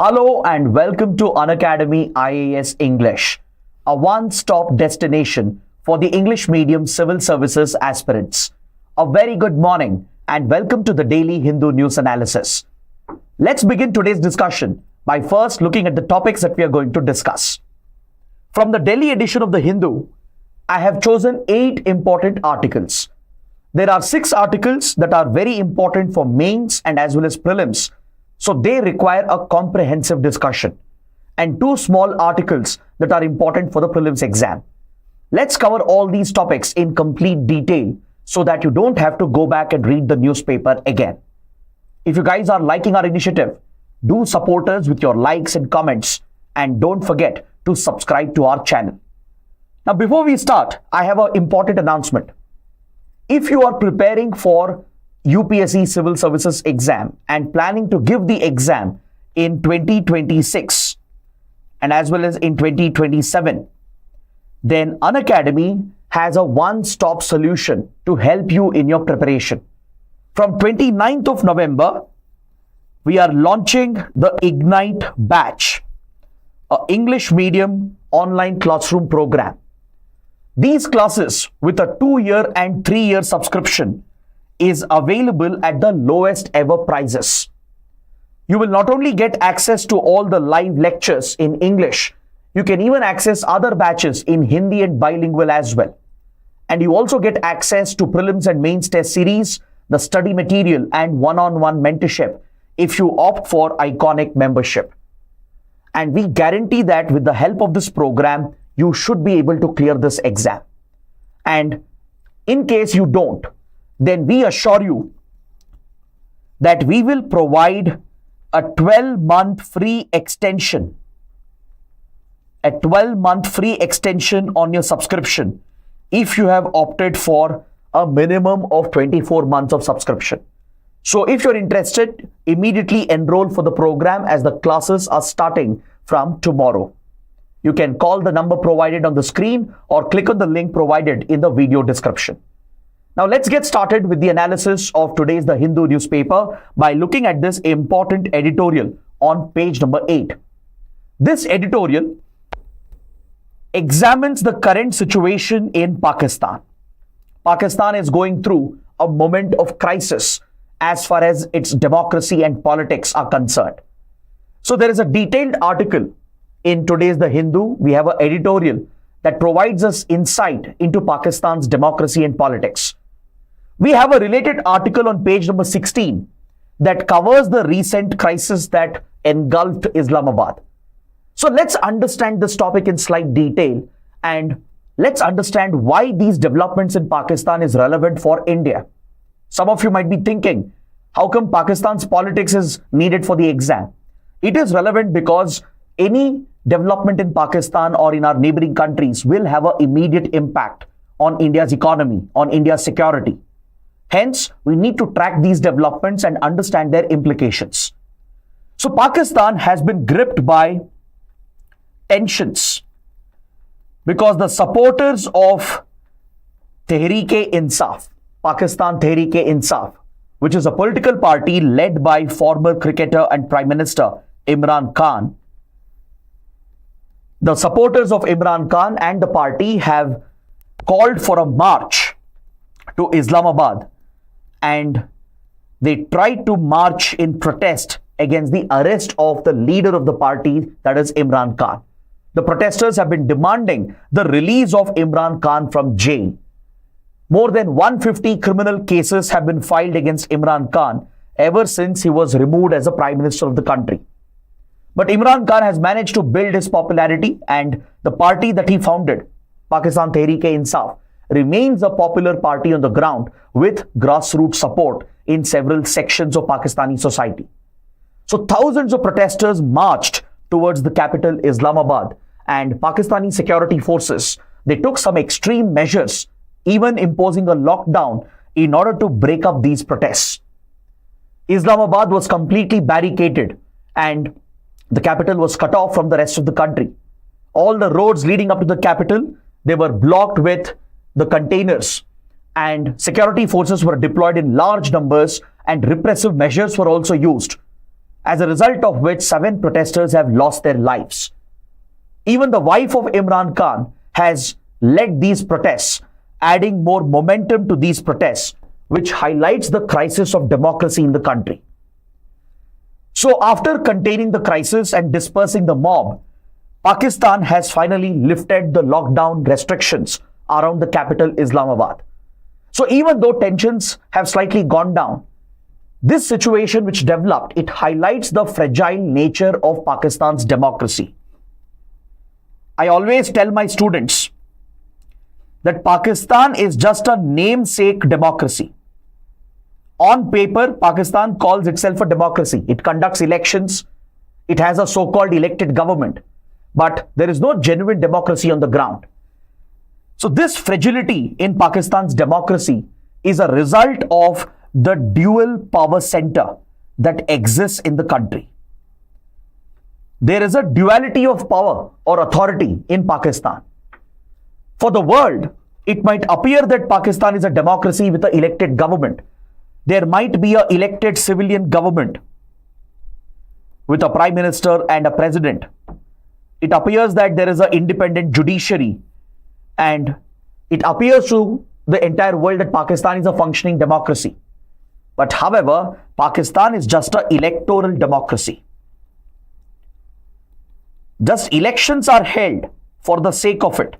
Hello and welcome to Unacademy IAS English, a one-stop destination for the English medium civil services aspirants. A very good morning and welcome to the daily Hindu news analysis. Let's begin today's discussion by first looking at the topics that we are going to discuss. From the Delhi edition of the Hindu, I have chosen 8 important articles. There are 6 articles that are very important for mains and as well as prelims. So they require a comprehensive discussion, and 2 small articles that are important for the prelims exam. Let's cover all these topics in complete detail so that you don't have to go back and read the newspaper again. If you guys are liking our initiative, do support us with your likes and comments, and don't forget to subscribe to our channel. Now before we start, I have an important announcement. If you are preparing for UPSC Civil Services exam and planning to give the exam in 2026 and as well as in 2027, then Unacademy has a one-stop solution to help you in your preparation. From 29th of November, we are launching the Ignite batch, an English medium online classroom program. These classes with a 2-year and 3-year subscription is available at the lowest ever prices. You will not only get access to all the live lectures in English, you can even access other batches in Hindi and bilingual as well. And you also get access to prelims and mains test series, the study material and one-on-one mentorship if you opt for Iconic membership. And we guarantee that with the help of this program, you should be able to clear this exam. And in case you don't, then we assure you that we will provide a 12-month free extension. A 12-month free extension on your subscription if you have opted for a minimum of 24 months of subscription. So if you're interested, immediately enroll for the program as the classes are starting from tomorrow. You can call the number provided on the screen or click on the link provided in the video description. Now let's get started with the analysis of today's The Hindu newspaper by looking at this important editorial on page number 8. This editorial examines the current situation in Pakistan. Pakistan is going through a moment of crisis as far as its democracy and politics are concerned. So there is a detailed article in today's The Hindu. We have an editorial that provides us insight into Pakistan's democracy and politics. We have a related article on page number 16 that covers the recent crisis that engulfed Islamabad. So let's understand this topic in slight detail and let's understand why these developments in Pakistan is relevant for India. Some of you might be thinking, how come Pakistan's politics is needed for the exam? It is relevant because any development in Pakistan or in our neighboring countries will have an immediate impact on India's economy, on India's security. Hence, we need to track these developments and understand their implications. So Pakistan has been gripped by tensions because the supporters of Tehreek-e-Insaf, Pakistan Tehreek-e-Insaf, which is a political party led by former cricketer and Prime Minister Imran Khan, the supporters of Imran Khan and the party have called for a march to Islamabad, and they tried to march in protest against the arrest of the leader of the party, that is Imran Khan. The protesters have been demanding the release of Imran Khan from jail. More than 150 criminal cases have been filed against Imran Khan ever since he was removed as a Prime Minister of the country. But Imran Khan has managed to build his popularity, and the party that he founded, Pakistan Tehreek-e-Insaf, remains a popular party on the ground with grassroots support in several sections of Pakistani society. So thousands of protesters marched towards the capital Islamabad, and Pakistani security forces, they took some extreme measures, even imposing a lockdown in order to break up these protests. Islamabad was completely barricaded and the capital was cut off from the rest of the country. All the roads leading up to the capital, they were blocked with the containers, and security forces were deployed in large numbers and repressive measures were also used. as a result of which 7 protesters have lost their lives. Even the wife of Imran Khan has led these protests, adding more momentum to these protests, which highlights the crisis of democracy in the country. So after containing the crisis and dispersing the mob, Pakistan has finally lifted the lockdown restrictions around the capital Islamabad. So even though tensions have slightly gone down, this situation which developed, it highlights the fragile nature of Pakistan's democracy. I always tell my students that Pakistan is just a namesake democracy. On paper, Pakistan calls itself a democracy. It conducts elections. It has a so-called elected government. But there is no genuine democracy on the ground. So this fragility in Pakistan's democracy is a result of the dual power center that exists in the country. There is a duality of power or authority in Pakistan. For the world, it might appear that Pakistan is a democracy with an elected government. There might be an elected civilian government with a prime minister and a president. It appears that there is an independent judiciary, and it appears to the entire world that Pakistan is a functioning democracy. But however, Pakistan is just an electoral democracy. Just elections are held for the sake of it.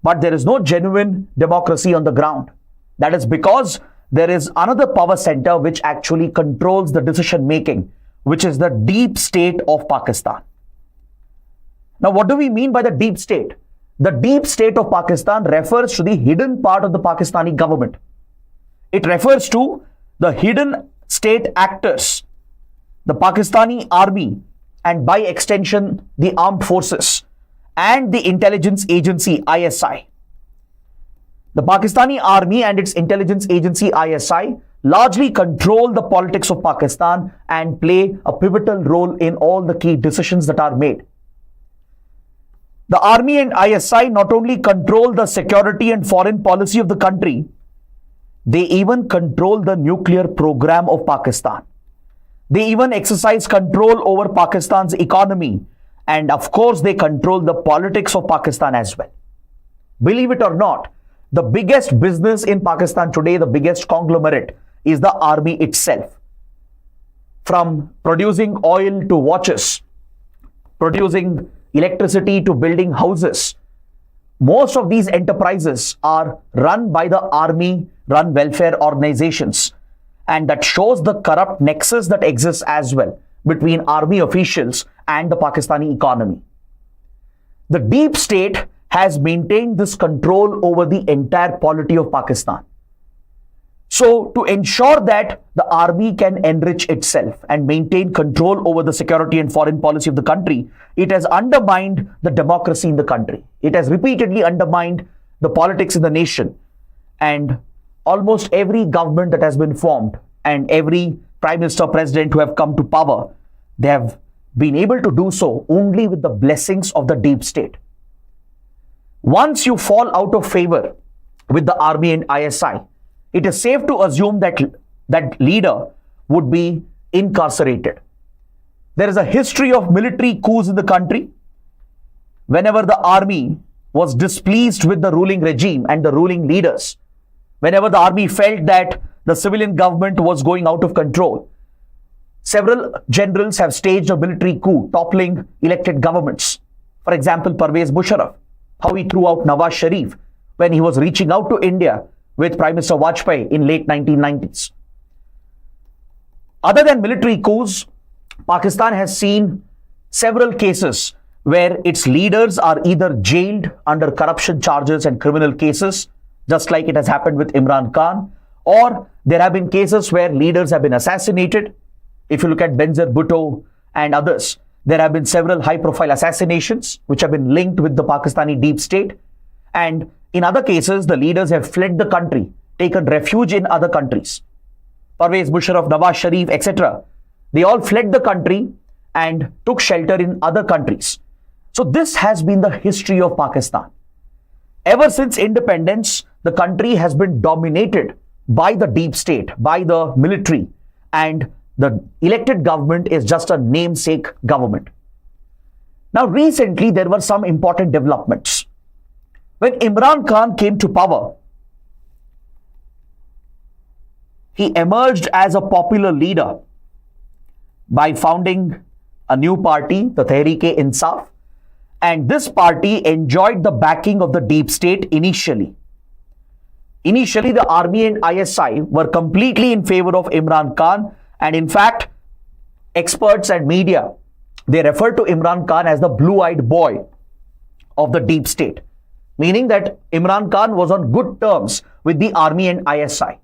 But there is no genuine democracy on the ground. That is because there is another power center which actually controls the decision making, which is the deep state of Pakistan. Now, what do we mean by the deep state? The deep state of Pakistan refers to the hidden part of the Pakistani government. It refers to the hidden state actors, the Pakistani army, and by extension, the armed forces and the intelligence agency ISI. The Pakistani army and its intelligence agency ISI largely control the politics of Pakistan and play a pivotal role in all the key decisions that are made. The army and ISI not only control the security and foreign policy of the country, they even control the nuclear program of Pakistan. They even exercise control over Pakistan's economy, and of course they control the politics of Pakistan as well. Believe it or not, the biggest business in Pakistan today, the biggest conglomerate, is the army itself. From producing oil to watches, producing electricity to building houses, most of these enterprises are run by the army-run welfare organizations. And that shows the corrupt nexus that exists as well between army officials and the Pakistani economy. The deep state has maintained this control over the entire polity of Pakistan. So, to ensure that the army can enrich itself and maintain control over the security and foreign policy of the country, it has undermined the democracy in the country. It has repeatedly undermined the politics in the nation. And almost every government that has been formed and every prime minister, president who have come to power, they have been able to do so only with the blessings of the deep state. Once you fall out of favor with the army and ISI, it is safe to assume that that leader would be incarcerated. There is a history of military coups in the country. Whenever the army was displeased with the ruling regime and the ruling leaders, whenever the army felt that the civilian government was going out of control, several generals have staged a military coup, toppling elected governments. For example, Pervez Musharraf, how he threw out Nawaz Sharif when he was reaching out to India with Prime Minister Vajpayee in late 1990s. Other than military coups, Pakistan has seen several cases where its leaders are either jailed under corruption charges and criminal cases, just like it has happened with Imran Khan, or there have been cases where leaders have been assassinated. If you look at Benazir Bhutto and others, there have been several high-profile assassinations which have been linked with the Pakistani deep state. And in other cases, the leaders have fled the country, taken refuge in other countries. Pervez Musharraf, Nawaz Sharif, etc. They all fled the country and took shelter in other countries. So this has been the history of Pakistan. Ever since independence, the country has been dominated by the deep state, by the military, and The elected government is just a namesake government. Now, recently, there were some important developments. When Imran Khan came to power, he emerged as a popular leader by founding a new party, the Tehreek-e Insaf, and this party enjoyed the backing of the deep state initially. Initially, the army and ISI were completely in favor of Imran Khan, and in fact, experts and media, they refer to Imran Khan as the blue-eyed boy of the deep state, meaning that Imran Khan was on good terms with the army and ISI,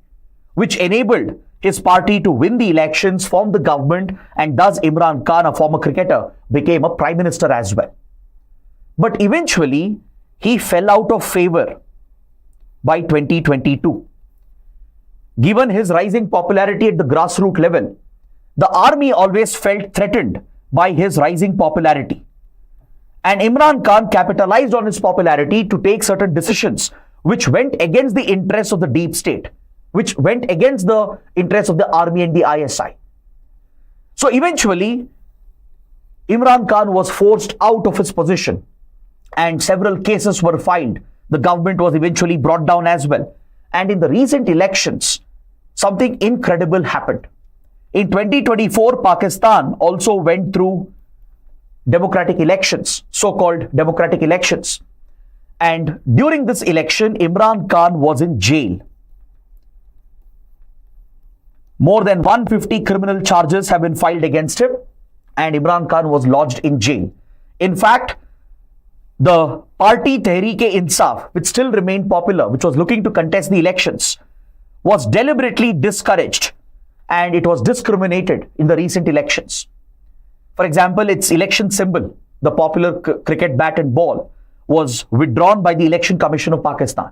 which enabled his party to win the elections, form the government, and thus Imran Khan, a former cricketer, became a prime minister as well. But eventually, he fell out of favor by 2022. Given his rising popularity at the grassroots level, the army always felt threatened by his rising popularity. And Imran Khan capitalized on his popularity to take certain decisions which went against the interests of the deep state, which went against the interests of the army and the ISI. So eventually, Imran Khan was forced out of his position and several cases were filed. The government was eventually brought down as well. And in the recent elections, something incredible happened. In 2024, Pakistan also went through democratic elections, so-called democratic elections. And during this election, Imran Khan was in jail. More than 150 criminal charges have been filed against him, and Imran Khan was lodged in jail. In fact, the party Tehreek-e Insaf, which still remained popular, which was looking to contest the elections, was deliberately discouraged and it was discriminated in the recent elections. For example, its election symbol, the popular cricket bat and ball, was withdrawn by the Election Commission of Pakistan.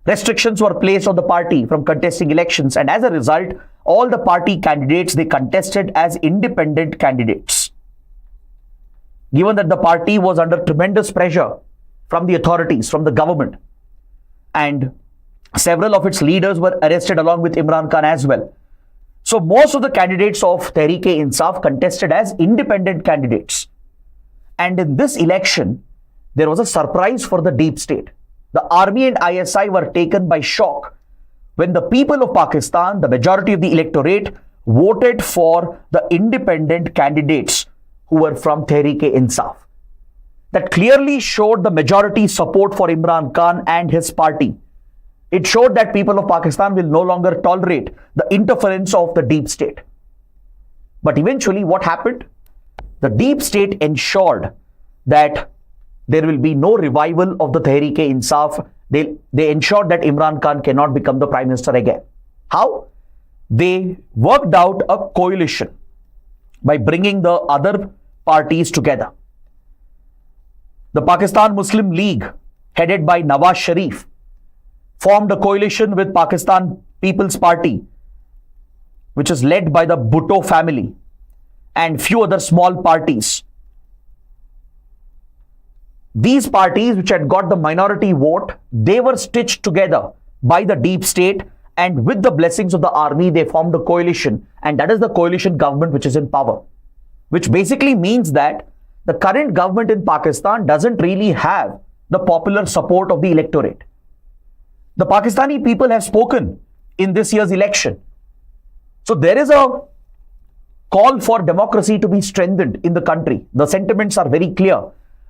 Restrictions were placed on the party from contesting elections, and as a result, all the party candidates, they contested as independent candidates. Given that the party was under tremendous pressure from the authorities, from the government, and several of its leaders were arrested along with Imran Khan as well. So most of the candidates of Tehreek-e Insaf contested as independent candidates. And in this election, there was a surprise for the deep state. The army and ISI were taken by shock when the people of Pakistan, the majority of the electorate, voted for the independent candidates who were from Tehreek-e Insaf. That clearly showed the majority support for Imran Khan and his party. It showed that people of Pakistan will no longer tolerate the interference of the deep state. But eventually, what happened? The deep state ensured that there will be no revival of the Tehreek-e Insaf. They ensured that Imran Khan cannot become the prime minister again. How? They worked out a coalition by bringing the other parties together. The Pakistan Muslim League, headed by Nawaz Sharif, formed a coalition with Pakistan People's Party, which is led by the Bhutto family, and few other small parties. These parties, which had got the minority vote, they were stitched together by the deep state, and with the blessings of the army, they formed a coalition, and that is the coalition government which is in power, which basically means that the current government in Pakistan doesn't really have the popular support of the electorate. The Pakistani people have spoken in this year's election. So there is a call for democracy to be strengthened in the country. The sentiments are very clear,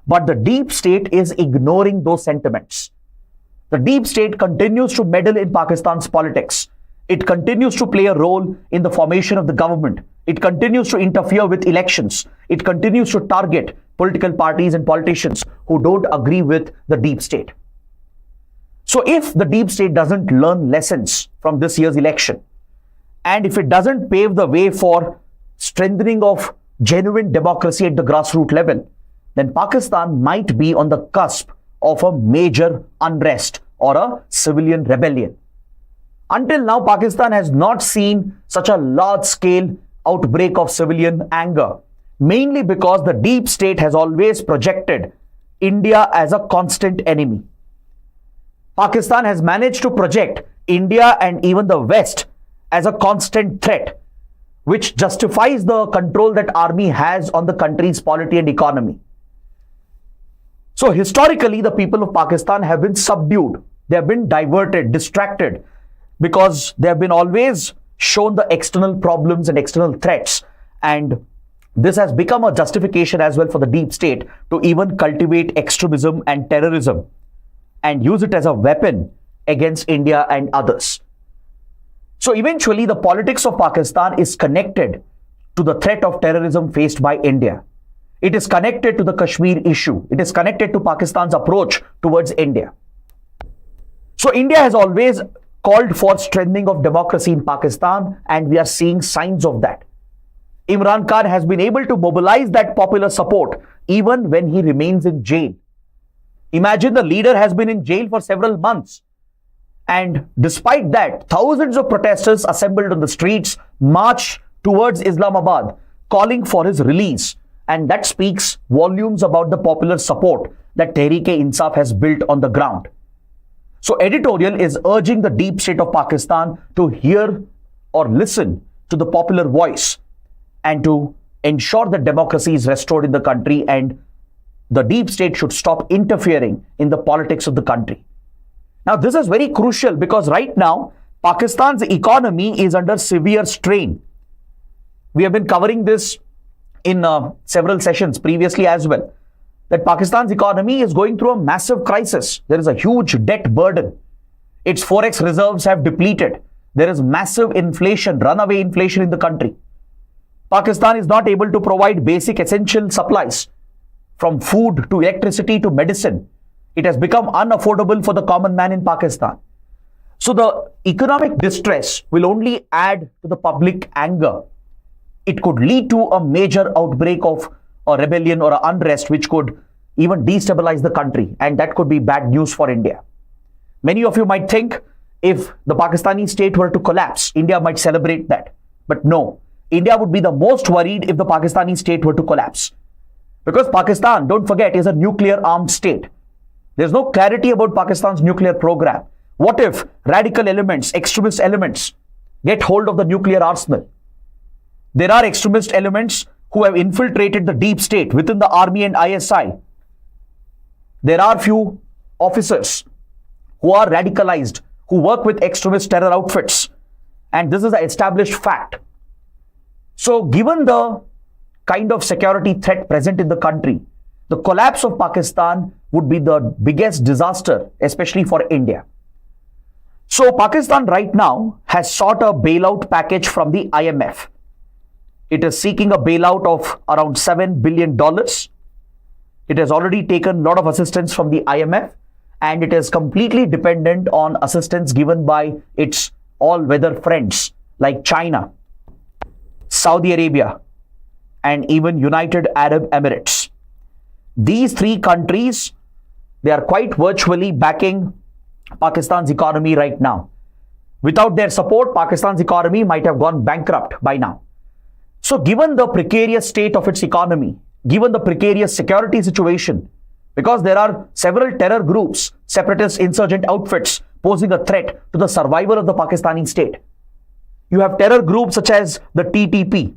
but the deep state is ignoring those sentiments. The deep state continues to meddle in Pakistan's politics. It continues to play a role in the formation of the government. It continues to interfere with elections. It continues to target political parties and politicians who don't agree with the deep state. So if the deep state doesn't learn lessons from this year's election, and if it doesn't pave the way for strengthening of genuine democracy at the grassroots level, then Pakistan might be on the cusp of a major unrest or a civilian rebellion. Until now, Pakistan has not seen such a large-scale outbreak of civilian anger, mainly because the deep state has always projected India as a constant enemy. Pakistan has managed to project India and even the West as a constant threat, which justifies the control that army has on the country's polity and economy. So historically, the people of Pakistan have been subdued. They have been diverted, distracted, because they have been always shown the external problems and external threats. And this has become a justification as well for the deep state to even cultivate extremism and terrorism and use it as a weapon against India and others. So eventually, the politics of Pakistan is connected to the threat of terrorism faced by India. It is connected to the Kashmir issue. It is connected to Pakistan's approach towards India. So India has always called for strengthening of democracy in Pakistan, and we are seeing signs of that. Imran Khan has been able to mobilize that popular support even when he remains in jail. Imagine the leader has been in jail for several months. And despite that, thousands of protesters assembled on the streets, marched towards Islamabad, calling for his release. And that speaks volumes about the popular support that Tehreek-e-Insaf has built on the ground. So editorial is urging the deep state of Pakistan to hear or listen to the popular voice and to ensure that democracy is restored in the country, and the deep state should stop interfering in the politics of the country. Now, this is very crucial because right now, Pakistan's economy is under severe strain. We have been covering this in several sessions previously as well, that Pakistan's economy is going through a massive crisis. There is a huge debt burden. Its forex reserves have depleted. There is massive inflation, runaway inflation in the country. Pakistan is not able to provide basic essential supplies, from food to electricity to medicine. It has become unaffordable for the common man in Pakistan. So the economic distress will only add to the public anger. It could lead to a major outbreak of a rebellion or an unrest, which could even destabilize the country, and that could be bad news for India. Many of you might think if the Pakistani state were to collapse, India might celebrate that. But no, India would be the most worried if the Pakistani state were to collapse. Because Pakistan, don't forget, is a nuclear armed state. There's no clarity about Pakistan's nuclear program. What if radical elements, extremist elements, get hold of the nuclear arsenal? There are extremist elements who have infiltrated the deep state within the army and ISI. There are few officers who are radicalized, who work with extremist terror outfits. And this is an established fact. So given the kind of security threat present in the country, the collapse of Pakistan would be the biggest disaster, especially for India. So Pakistan right now has sought a bailout package from the IMF. It is seeking a bailout of around $7 billion. It has already taken a lot of assistance from the IMF, and it is completely dependent on assistance given by its all-weather friends like China, Saudi Arabia, and even United Arab Emirates. These three countries, they are quite virtually backing Pakistan's economy right now. Without their support, Pakistan's economy might have gone bankrupt by now. So given the precarious state of its economy, given the precarious security situation, because there are several terror groups, separatist insurgent outfits posing a threat to the survival of the Pakistani state. You have terror groups such as the TTP,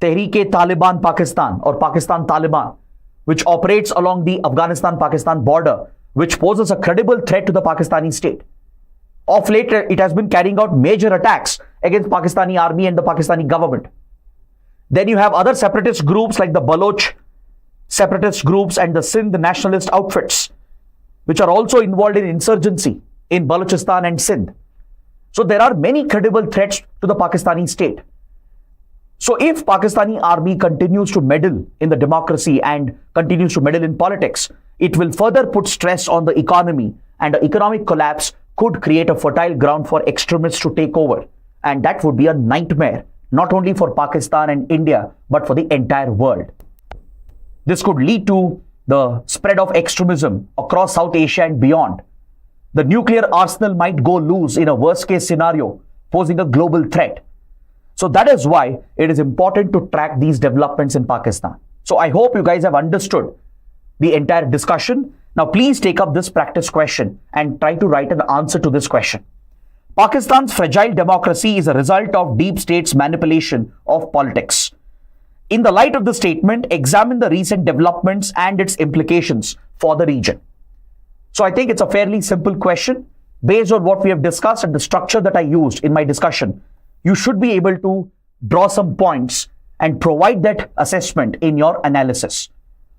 Tehreek-e-Taliban Pakistan or Pakistan Taliban, which operates along the Afghanistan-Pakistan border, which poses a credible threat to the Pakistani state. Of late, it has been carrying out major attacks against Pakistani army and the Pakistani government. Then you have other separatist groups like the Baloch separatist groups and the Sindh nationalist outfits, which are also involved in insurgency in Balochistan and Sindh. So there are many credible threats to the Pakistani state. So if Pakistani army continues to meddle in the democracy and continues to meddle in politics, it will further put stress on the economy, and the economic collapse could create a fertile ground for extremists to take over. And that would be a nightmare, not only for Pakistan and India, but for the entire world. This could lead to the spread of extremism across South Asia and beyond. The nuclear arsenal might go loose in a worst-case scenario, posing a global threat. So that is why it is important to track these developments in Pakistan. So I hope you guys have understood the entire discussion. Now please take up this practice question and try to write an answer to this question. Pakistan's fragile democracy is a result of deep state's manipulation of politics. In the light of the statement, examine the recent developments and its implications for the region. So I think it's a fairly simple question. Based on what we have discussed and the structure that I used in my discussion, you should be able to draw some points and provide that assessment in your analysis.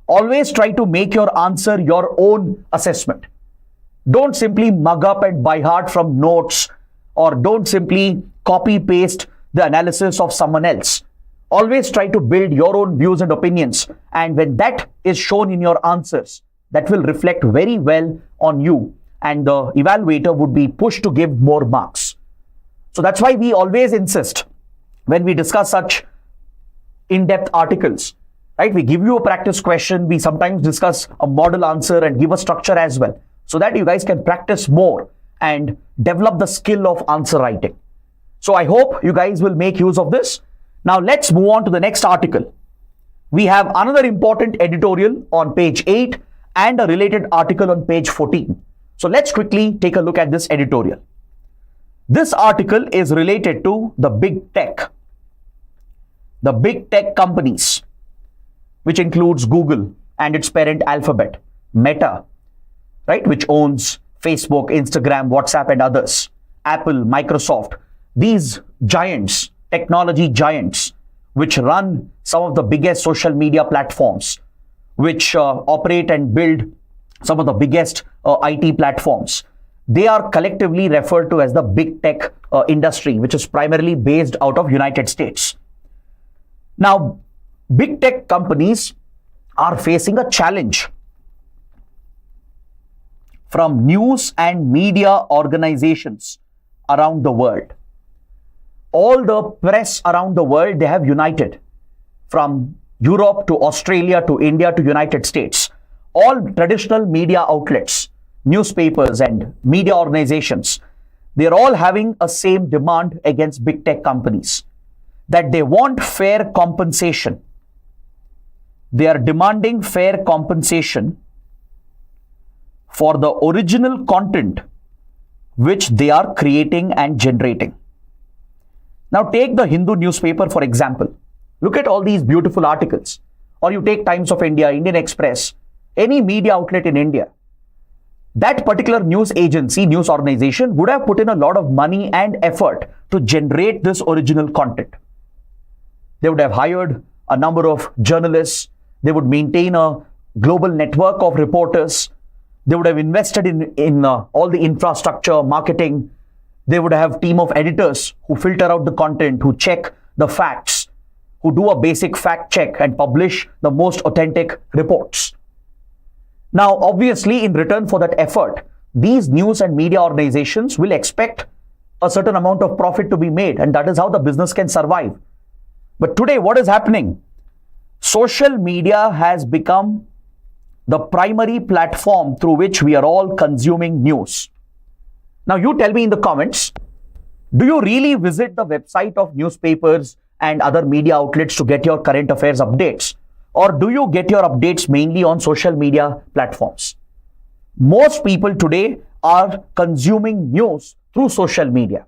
Always try to make your answer your own assessment. Don't simply mug up and by heart from notes, or don't simply copy paste the analysis of someone else. Always try to build your own views and opinions, and when that is shown in your answers, that will reflect very well on you, and the evaluator would be pushed to give more marks. So that's why we always insist when we discuss such in-depth articles, right? We give you a practice question, we sometimes discuss a model answer and give a structure as well, so that you guys can practice more and develop the skill of answer writing. So I hope you guys will make use of this. Now let's move on to the next article. We have another important editorial on page 8 and a related article on page 14. So let's quickly take a look at this editorial. This article is related to the big tech companies, which includes Google and its parent Alphabet, Meta, right, which owns Facebook, Instagram, WhatsApp, and others, Apple, Microsoft, these giants, technology giants, which run some of the biggest social media platforms, which operate and build some of the biggest IT platforms. They are collectively referred to as the big tech industry, which is primarily based out of United States. Now, big tech companies are facing a challenge from news and media organizations around the world. All the press around the world, they have united, from Europe to Australia to India to United States. All traditional media outlets, newspapers and media organizations, they're all having a same demand against big tech companies, that they want fair compensation. They are demanding fair compensation for the original content which they are creating and generating. Now take the Hindu newspaper for example. Look at all these beautiful articles. Or you take Times of India, Indian Express, any media outlet in India. That particular news agency, news organization would have put in a lot of money and effort to generate this original content. They would have hired a number of journalists. They would maintain a global network of reporters. They would have invested in all the infrastructure, marketing. They would have a team of editors who filter out the content, who check the facts, who do a basic fact check and publish the most authentic reports. Now, obviously, in return for that effort, these news and media organizations will expect a certain amount of profit to be made, and that is how the business can survive. But today, what is happening? Social media has become the primary platform through which we are all consuming news. Now, you tell me in the comments, do you really visit the website of newspapers and other media outlets to get your current affairs updates? Or do you get your updates mainly on social media platforms? Most people today are consuming news through social media.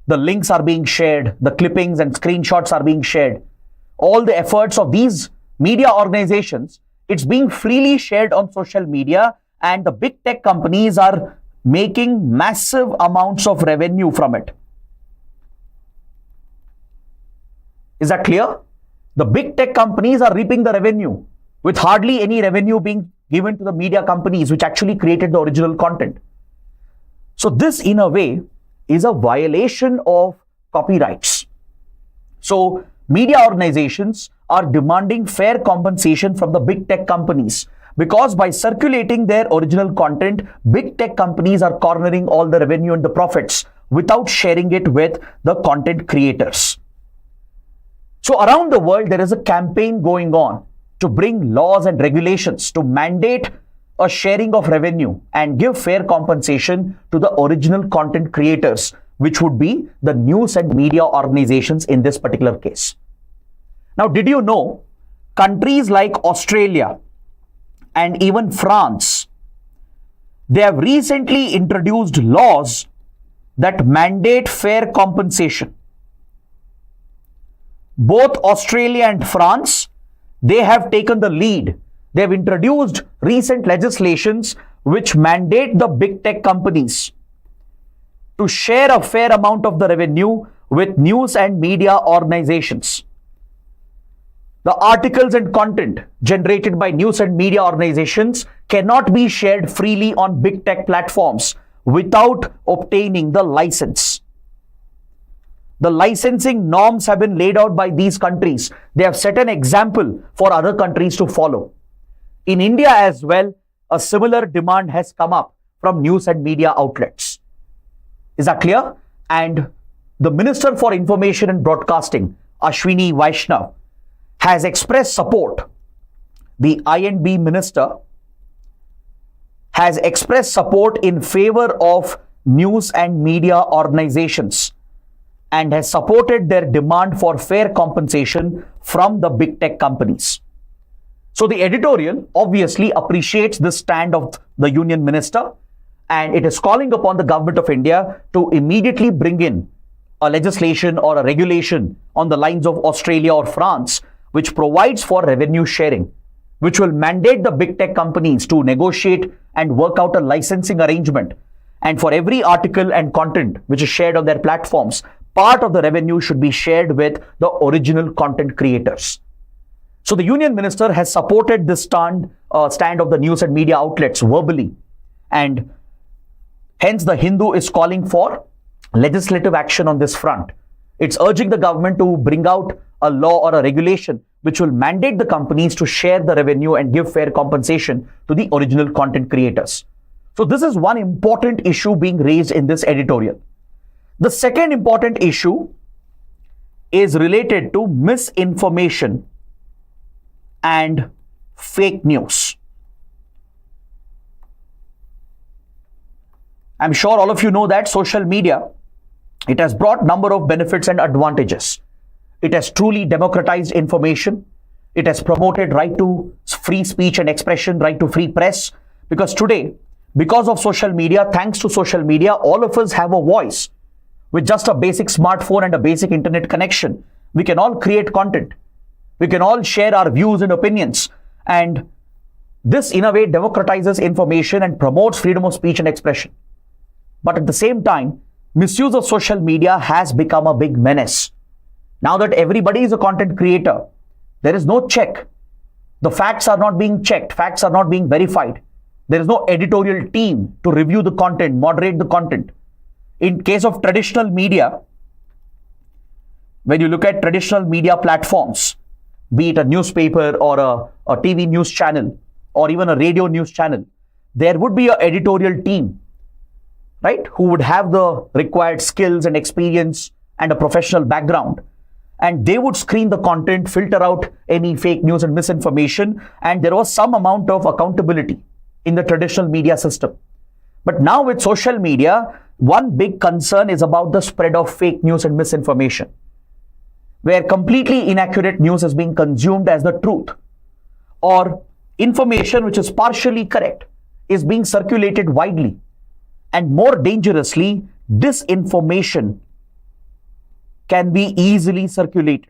The links are being shared, the clippings and screenshots are being shared. All the efforts of these media organizations, it's being freely shared on social media, and the big tech companies are making massive amounts of revenue from it. Is that clear? The big tech companies are reaping the revenue with hardly any revenue being given to the media companies which actually created the original content. So this, in a way, is a violation of copyrights. So media organizations are demanding fair compensation from the big tech companies, because by circulating their original content, big tech companies are cornering all the revenue and the profits without sharing it with the content creators. So around the world, there is a campaign going on to bring laws and regulations to mandate a sharing of revenue and give fair compensation to the original content creators, which would be the news and media organizations in this particular case. Now, did you know countries like Australia and even France, they have recently introduced laws that mandate fair compensation. Both Australia and France, they have taken the lead. They have introduced recent legislations which mandate the big tech companies to share a fair amount of the revenue with news and media organizations. The articles and content generated by news and media organizations cannot be shared freely on big tech platforms without obtaining the license. The licensing norms have been laid out by these countries. They have set an example for other countries to follow. In India as well, a similar demand has come up from news and media outlets. Is that clear? And the Minister for Information and Broadcasting, Ashwini Vaishnav, has expressed support. The I&B Minister has expressed support in favor of news and media organizations and has supported their demand for fair compensation from the big tech companies. So the editorial obviously appreciates this stand of the Union Minister, and it is calling upon the Government of India to immediately bring in a legislation or a regulation on the lines of Australia or France, which provides for revenue sharing, which will mandate the big tech companies to negotiate and work out a licensing arrangement. And for every article and content which is shared on their platforms, part of the revenue should be shared with the original content creators. So the Union Minister has supported this stand of the news and media outlets verbally, and hence the Hindu is calling for legislative action on this front. It's urging the government to bring out a law or a regulation which will mandate the companies to share the revenue and give fair compensation to the original content creators. So this is one important issue being raised in this editorial. The second important issue is related to misinformation and fake news. I'm sure all of you know that social media, it has brought number of benefits and advantages. It has truly democratized information. It has promoted right to free speech and expression, right to free press. Because today, because of social media, thanks to social media, all of us have a voice. With just a basic smartphone and a basic internet connection, we can all create content. We can all share our views and opinions. And this, in a way, democratizes information and promotes freedom of speech and expression. But at the same time, misuse of social media has become a big menace. Now that everybody is a content creator, there is no check. The facts are not being checked. Facts are not being verified. There is no editorial team to review the content, moderate the content. In case of traditional media, when you look at traditional media platforms, be it a newspaper or a TV news channel or even a radio news channel, there would be an editorial team, right, who would have the required skills and experience and a professional background. And they would screen the content, filter out any fake news and misinformation, and there was some amount of accountability in the traditional media system. But now with social media, one big concern is about the spread of fake news and misinformation, where completely inaccurate news is being consumed as the truth, or information which is partially correct is being circulated widely. And more dangerously, disinformation can be easily circulated.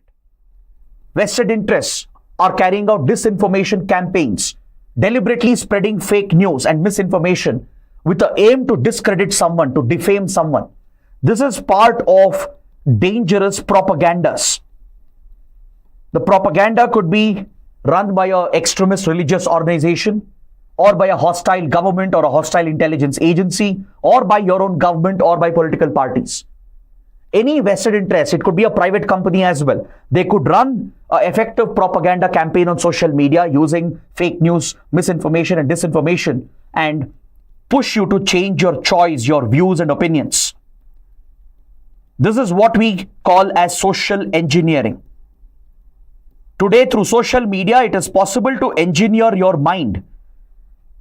Vested interests are carrying out disinformation campaigns, deliberately spreading fake news and misinformation with the aim to discredit someone, to defame someone. This is part of dangerous propagandas. The propaganda could be run by an extremist religious organization, or by a hostile government or a hostile intelligence agency, or by your own government or by political parties. Any vested interest, it could be a private company as well. They could run an effective propaganda campaign on social media using fake news, misinformation and disinformation and push you to change your choice, your views and opinions. This is what we call as social engineering. Today, through social media, it is possible to engineer your mind.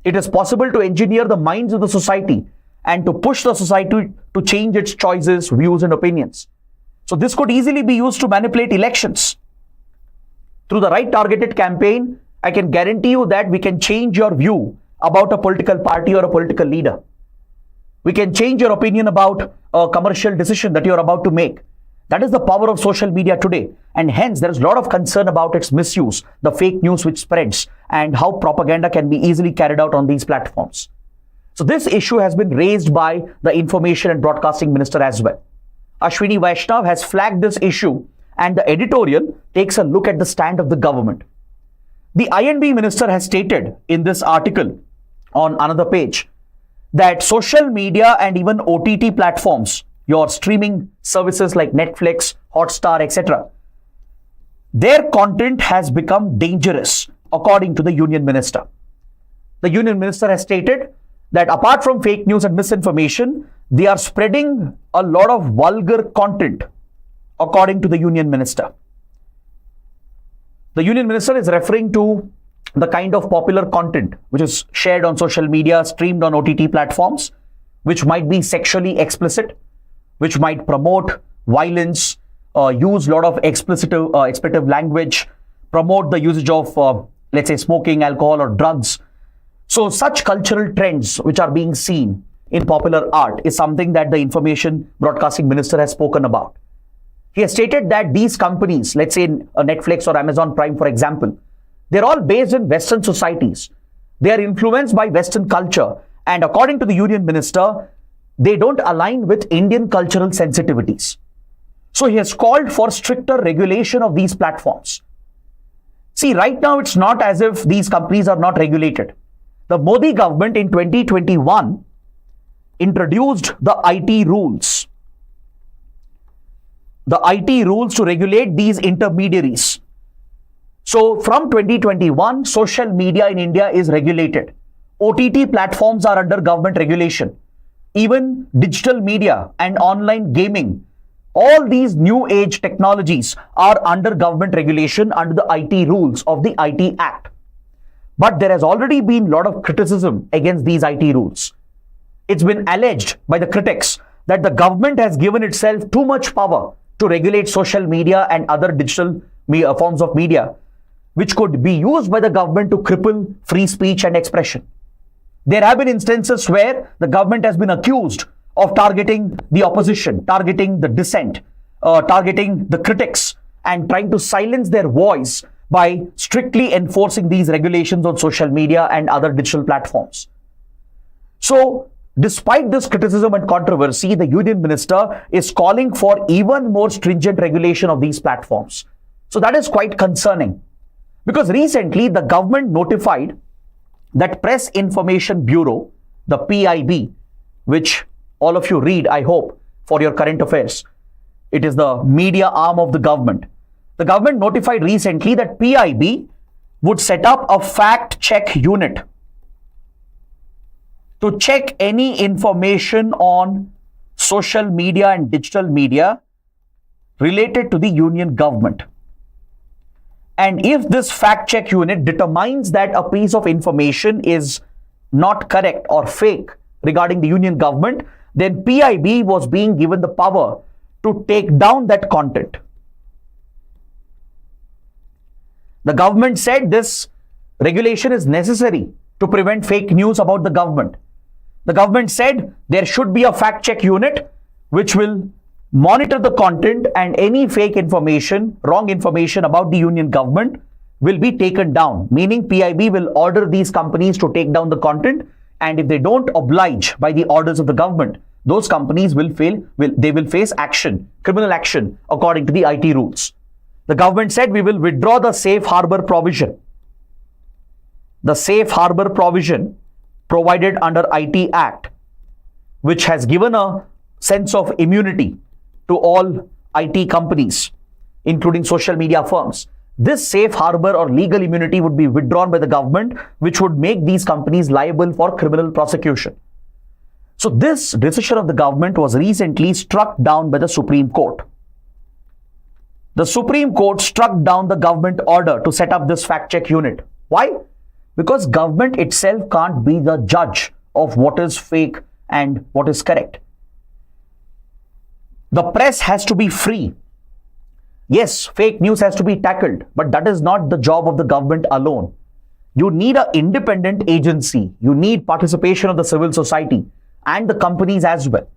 It is possible to engineer the minds of the society and to push the society to change its choices, views and opinions. So this could easily be used to manipulate elections. Through the right targeted campaign, I can guarantee you that we can change your view about a political party or a political leader. We can change your opinion about a commercial decision that you're about to make. That is the power of social media today. And hence, there is a lot of concern about its misuse, the fake news which spreads, and how propaganda can be easily carried out on these platforms. So this issue has been raised by the Information and Broadcasting Minister as well. Ashwini Vaishnav has flagged this issue, and the editorial takes a look at the stand of the government. The INB minister has stated in this article on another page that social media and even OTT platforms, your streaming services like Netflix, Hotstar, etc., their content has become dangerous, according to the Union Minister. The Union Minister has stated that apart from fake news and misinformation, they are spreading a lot of vulgar content, according to the Union Minister. The Union Minister is referring to the kind of popular content which is shared on social media, streamed on OTT platforms, which might be sexually explicit, which might promote violence, use a lot of expletive language, promote the usage of, let's say, smoking, alcohol, or drugs. So such cultural trends which are being seen in popular art is something that the Information Broadcasting Minister has spoken about. He has stated that these companies, let's say Netflix or Amazon Prime, for example, they're all based in Western societies. They are influenced by Western culture. And according to the Union Minister, they don't align with Indian cultural sensitivities. So he has called for stricter regulation of these platforms. See, right now it's not as if these companies are not regulated. The Modi government in 2021 introduced the IT rules. The IT rules to regulate these intermediaries. So from 2021, social media in India is regulated. OTT platforms are under government regulation. Even digital media and online gaming, all these new age technologies are under government regulation under the IT rules of the IT Act. But there has already been a lot of criticism against these IT rules. It's been alleged by the critics that the government has given itself too much power to regulate social media and other digital forms of media, which could be used by the government to cripple free speech and expression. There have been instances where the government has been accused of targeting the opposition, targeting the dissent, targeting the critics, and trying to silence their voice by strictly enforcing these regulations on social media and other digital platforms. So, despite this criticism and controversy, the Union Minister is calling for even more stringent regulation of these platforms. So that is quite concerning, because recently the government notified that Press Information Bureau, the PIB, which all of you read, I hope, for your current affairs. It is the media arm of the government. The government notified recently that PIB would set up a fact-check unit to check any information on social media and digital media related to the union government. And if this fact-check unit determines that a piece of information is not correct or fake regarding the union government, then PIB was being given the power to take down that content. The government said this regulation is necessary to prevent fake news about the government. The government said there should be a fact-check unit which will monitor the content, and any fake information, wrong information about the union government will be taken down, meaning PIB will order these companies to take down the content, and if they don't oblige by the orders of the government, those companies will face action, criminal action, according to the IT rules. The government said we will withdraw the safe harbor provision. The safe harbor provision provided under IT Act, which has given a sense of immunity to all IT companies, including social media firms. This safe harbor or legal immunity would be withdrawn by the government, which would make these companies liable for criminal prosecution. So this decision of the government was recently struck down by the Supreme Court. The Supreme Court struck down the government order to set up this fact-check unit. Why? Because government itself can't be the judge of what is fake and what is correct. The press has to be free. Yes, fake news has to be tackled, but that is not the job of the government alone. You need an independent agency. You need participation of the civil society and the companies as well.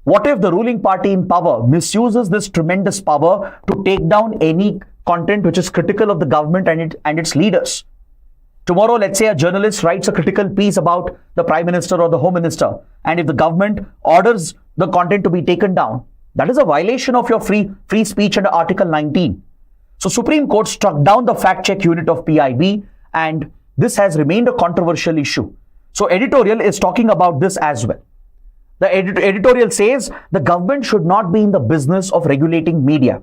What if the ruling party in power misuses this tremendous power to take down any content which is critical of the government and its leaders? Tomorrow, let's say a journalist writes a critical piece about the Prime Minister or the Home Minister, and if the government orders the content to be taken down, that is a violation of your free speech under Article 19. So Supreme Court struck down the fact-check unit of PIB, and this has remained a controversial issue. So editorial is talking about this as well. The editorial says the government should not be in the business of regulating media.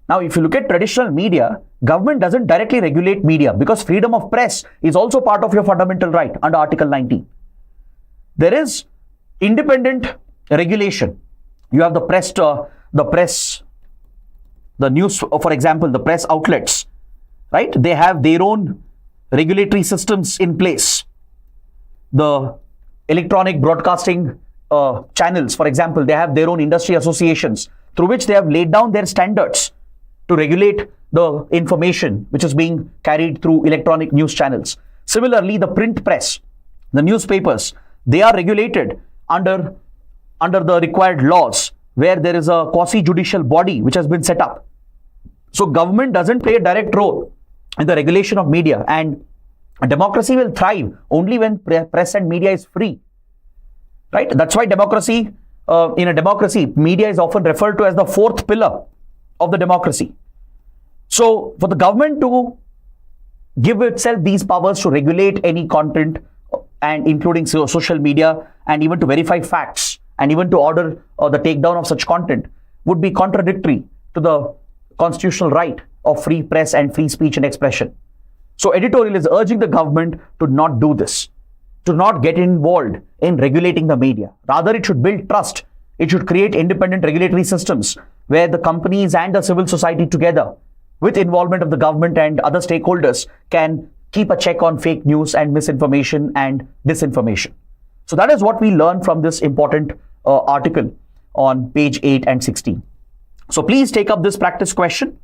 Now, if you look at traditional media, government doesn't directly regulate media because freedom of press is also part of your fundamental right under Article 19. There is independent regulation. You have the news, for example, the press outlets, right? They have their own regulatory systems in place. The electronic broadcasting channels, for example, they have their own industry associations through which they have laid down their standards to regulate the information which is being carried through electronic news channels. Similarly, the print press, the newspapers, they are regulated under the required laws where there is a quasi-judicial body which has been set up. So government doesn't play a direct role in the regulation of media, and a democracy will thrive only when press and media is free. Right? That's why democracy, in a democracy, media is often referred to as the fourth pillar of the democracy. So for the government to give itself these powers to regulate any content, and including social media, and even to verify facts, and even to order the takedown of such content, would be contradictory to the constitutional right of free press and free speech and expression. So editorial is urging the government to not do this, to not get involved in regulating the media. Rather, it should build trust. It should create independent regulatory systems where the companies and the civil society together, with involvement of the government and other stakeholders, can keep a check on fake news and misinformation and disinformation. So that is what we learn from this important article on page 8 and 16. So please take up this practice question.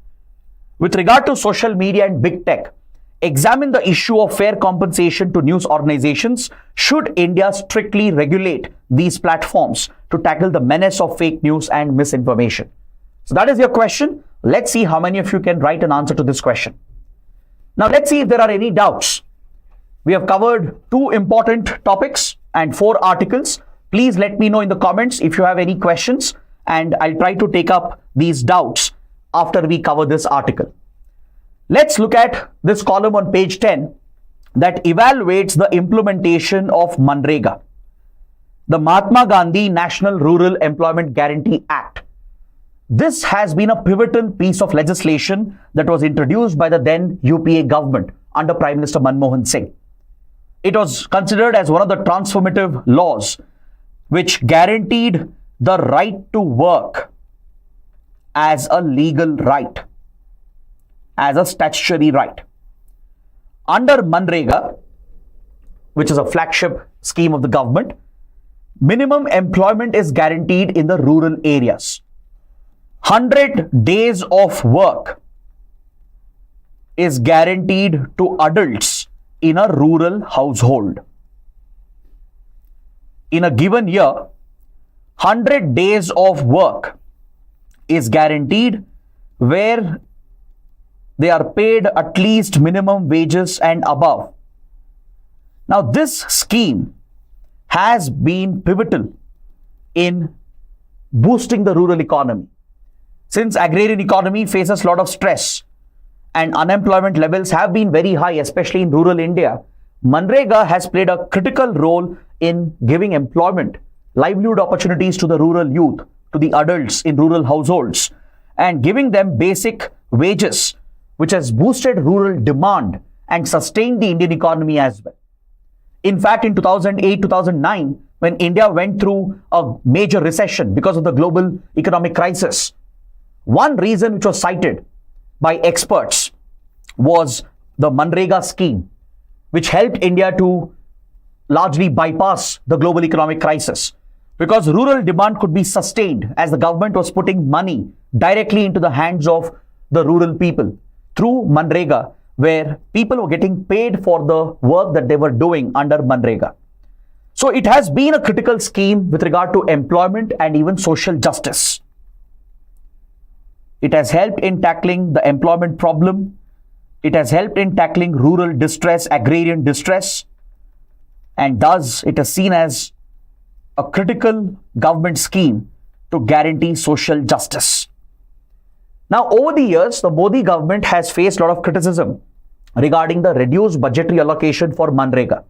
With regard to social media and big tech, examine the issue of fair compensation to news organizations. Should India strictly regulate these platforms to tackle the menace of fake news and misinformation? So that is your question. Let's see how many of you can write an answer to this question. Now let's see if there are any doubts. We have covered 2 important topics and 4 articles. Please let me know in the comments if you have any questions, and I'll try to take up these doubts after we cover this article. Let's look at this column on page 10 that evaluates the implementation of MGNREGA, the Mahatma Gandhi National Rural Employment Guarantee Act. This has been a pivotal piece of legislation that was introduced by the then UPA government under Prime Minister Manmohan Singh. It was considered as one of the transformative laws which guaranteed the right to work as a legal right, as a statutory right. Under MGNREGA, which is a flagship scheme of the government, minimum employment is guaranteed in the rural areas. 100 days of work is guaranteed to adults in a rural household. In a given year, 100 days of work is guaranteed where they are paid at least minimum wages and above. Now, this scheme has been pivotal in boosting the rural economy. Since agrarian economy faces a lot of stress and unemployment levels have been very high, especially in rural India, MGNREGA has played a critical role in giving employment, livelihood opportunities to the rural youth, to the adults in rural households, and giving them basic wages, which has boosted rural demand and sustained the Indian economy as well. In fact, in 2008-2009, when India went through a major recession because of the global economic crisis, one reason which was cited by experts was the MGNREGA scheme, which helped India to largely bypass the global economic crisis, because rural demand could be sustained as the government was putting money directly into the hands of the rural people through MGNREGA, where people were getting paid for the work that they were doing under MGNREGA. So it has been a critical scheme with regard to employment and even social justice. It has helped in tackling the employment problem. It has helped in tackling rural distress, agrarian distress, and thus it is seen as a critical government scheme to guarantee social justice. Now, over the years, the Modi government has faced a lot of criticism regarding the reduced budgetary allocation for MGNREGA.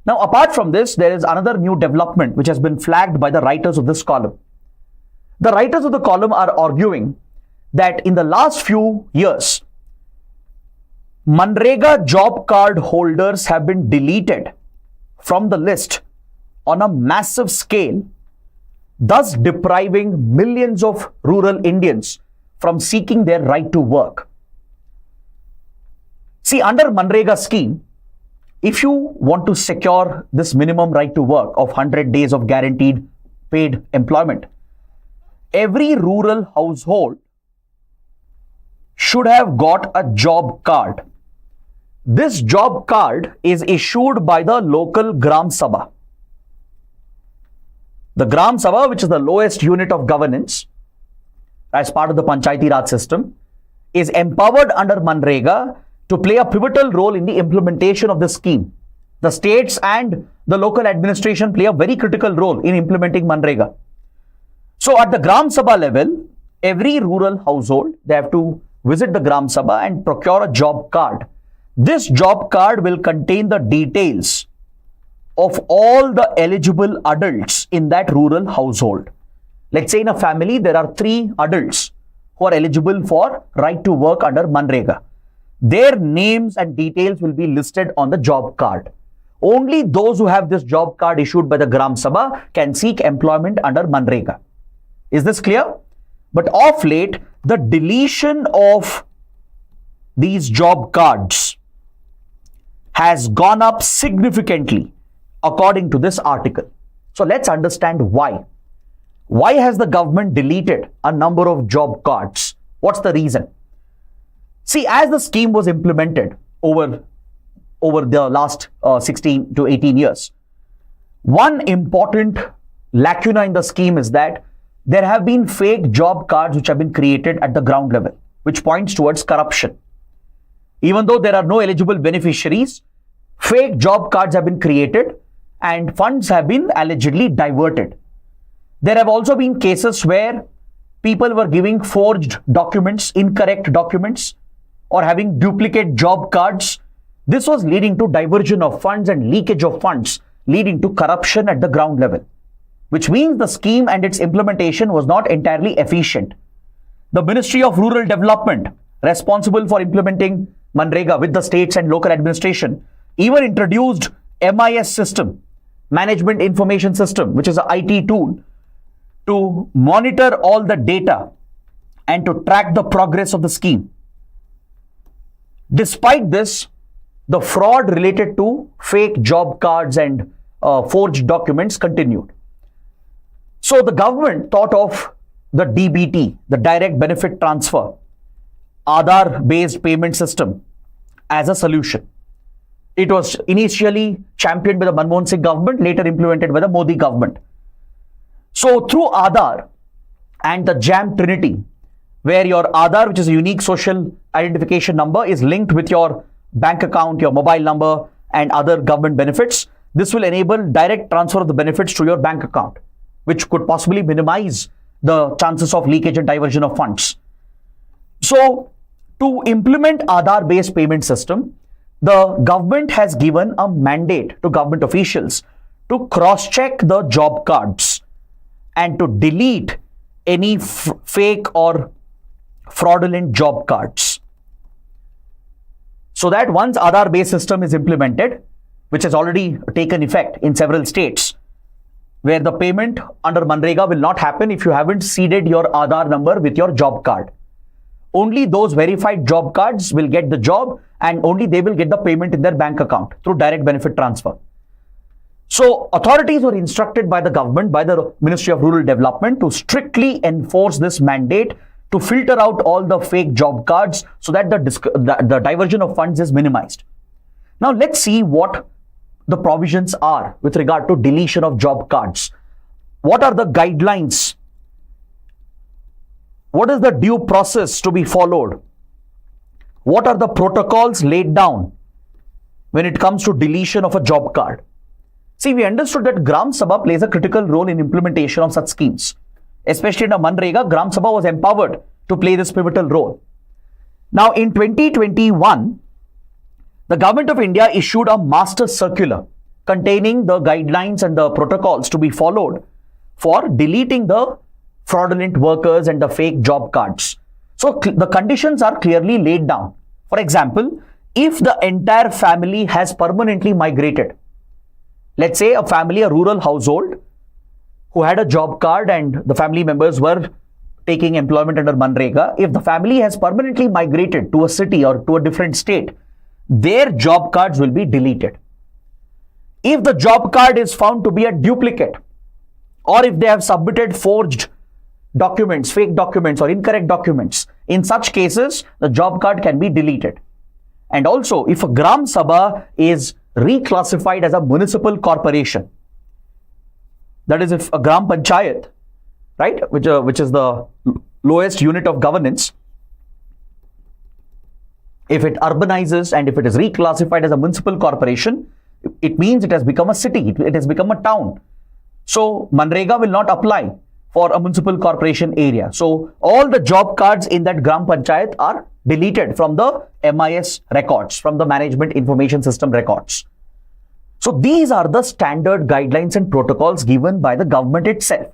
Now, apart from this, there is another new development which has been flagged by the writers of this column. The writers of the column are arguing that in the last few years, MGNREGA job card holders have been deleted from the list on a massive scale, thus depriving millions of rural Indians from seeking their right to work. See, under MGNREGA scheme, if you want to secure this minimum right to work of 100 days of guaranteed paid employment, every rural household should have got a job card. This job card is issued by the local Gram Sabha. The Gram Sabha, which is the lowest unit of governance as part of the Panchayati Raj system, is empowered under MGNREGA to play a pivotal role in the implementation of the scheme. The states and the local administration play a very critical role in implementing MGNREGA. So at the Gram Sabha level, every rural household, they have to visit the Gram Sabha and procure a job card. This job card will contain the details of all the eligible adults in that rural household. Let's say in a family, there are 3 adults who are eligible for right to work under MGNREGA. Their names and details will be listed on the job card. Only those who have this job card issued by the Gram Sabha can seek employment under MGNREGA. Is this clear? But of late, the deletion of these job cards has gone up significantly according to this article. So let's understand why. Why has the government deleted a number of job cards? What's the reason? See, as the scheme was implemented over the last 16 to 18 years, one important lacuna in the scheme is that there have been fake job cards which have been created at the ground level, which points towards corruption. Even though there are no eligible beneficiaries, fake job cards have been created and funds have been allegedly diverted. There have also been cases where people were giving forged documents, incorrect documents, or having duplicate job cards. This was leading to diversion of funds and leakage of funds, leading to corruption at the ground level, which means the scheme and its implementation was not entirely efficient. The Ministry of Rural Development, responsible for implementing MGNREGA with the states and local administration, even introduced MIS system, Management Information System, which is an IT tool, to monitor all the data and to track the progress of the scheme. Despite this, the fraud related to fake job cards and forged documents continued. So the government thought of the DBT, the direct benefit transfer, Aadhaar-based payment system, as a solution. It was initially championed by the Manmohan Singh government, later implemented by the Modi government. So through Aadhaar and the JAM Trinity, where your Aadhaar, which is a unique social identification number, is linked with your bank account, your mobile number, and other government benefits, this will enable direct transfer of the benefits to your bank account, which could possibly minimize the chances of leakage and diversion of funds. So to implement Aadhaar-based payment system, the government has given a mandate to government officials to cross-check the job cards and to delete any fake or fraudulent job cards. So that once Aadhaar-based system is implemented, which has already taken effect in several states, where the payment under MGNREGA will not happen if you haven't seeded your Aadhaar number with your job card. Only those verified job cards will get the job, and only they will get the payment in their bank account through direct benefit transfer. So authorities were instructed by the government, by the Ministry of Rural Development, to strictly enforce this mandate to filter out all the fake job cards so that the diversion of funds is minimized. Now let's see what the provisions are with regard to deletion of job cards? What are the guidelines? What is the due process to be followed? What are the protocols laid down when it comes to deletion of a job card? See, we understood that Gram Sabha plays a critical role in implementation of such schemes. Especially in MGNREGA, Gram Sabha was empowered to play this pivotal role. Now, in 2021, the Government of India issued a master circular containing the guidelines and the protocols to be followed for deleting the fraudulent workers and the fake job cards. So, the conditions are clearly laid down. For example, if the entire family has permanently migrated, let's say a family, a rural household who had a job card and the family members were taking employment under MGNREGA, if the family has permanently migrated to a city or to a different state, their job cards will be deleted. If the job card is found to be a duplicate, or if they have submitted forged documents, fake documents or incorrect documents, in such cases, the job card can be deleted. And also, if a Gram Sabha is reclassified as a municipal corporation, that is, if a Gram Panchayat, right, which is the lowest unit of governance, if it urbanizes and if it is reclassified as a municipal corporation, it means it has become a city, it has become a town. So, MGNREGA will not apply for a municipal corporation area. So, all the job cards in that Gram Panchayat are deleted from the MIS records, from the Management Information System records. So, these are the standard guidelines and protocols given by the government itself.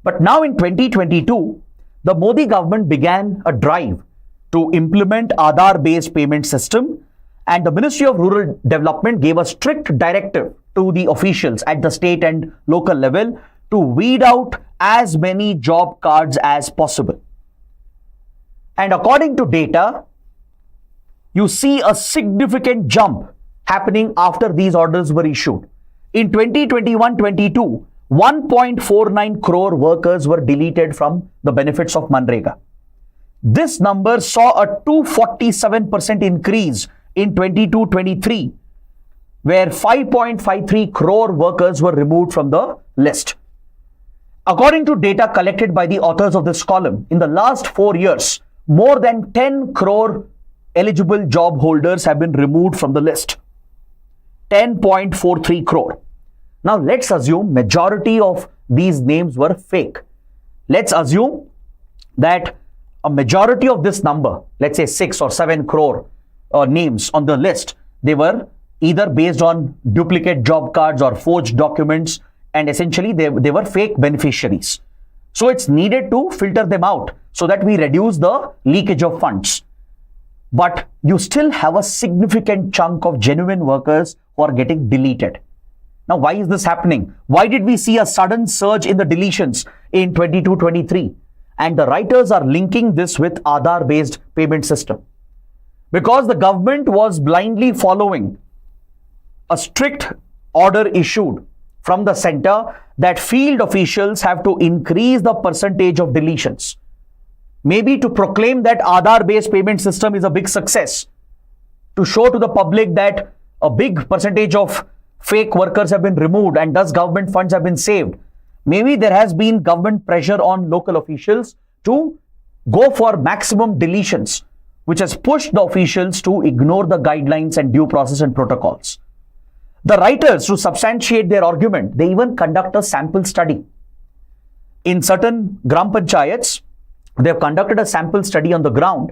But now in 2022, the Modi government began a drive to implement Aadhaar-based payment system, and the Ministry of Rural Development gave a strict directive to the officials at the state and local level to weed out as many job cards as possible. And according to data, you see a significant jump happening after these orders were issued. In 2021-22, 1.49 crore workers were deleted from the benefits of MGNREGA. This number saw a 247% increase in 22-23, where 5.53 crore workers were removed from the list. According to data collected by the authors of this column, in the last 4 years, more than 10 crore eligible job holders have been removed from the list. 10.43 crore. Now, let's assume majority of these names were fake. Let's assume that a majority of this number, let's say 6 or 7 crore names on the list, they were either based on duplicate job cards or forged documents, and essentially they were fake beneficiaries. So it's needed to filter them out so that we reduce the leakage of funds. But you still have a significant chunk of genuine workers who are getting deleted. Now, why is this happening? Why did we see a sudden surge in the deletions in 22-23? And the writers are linking this with Aadhaar-based payment system. Because the government was blindly following a strict order issued from the center that field officials have to increase the percentage of deletions. Maybe to proclaim that Aadhaar-based payment system is a big success, to show to the public that a big percentage of fake workers have been removed and thus government funds have been saved. Maybe there has been government pressure on local officials to go for maximum deletions, which has pushed the officials to ignore the guidelines and due process and protocols. The writers, to substantiate their argument, they even conduct a sample study. In certain Gram Panchayats, they have conducted a sample study on the ground,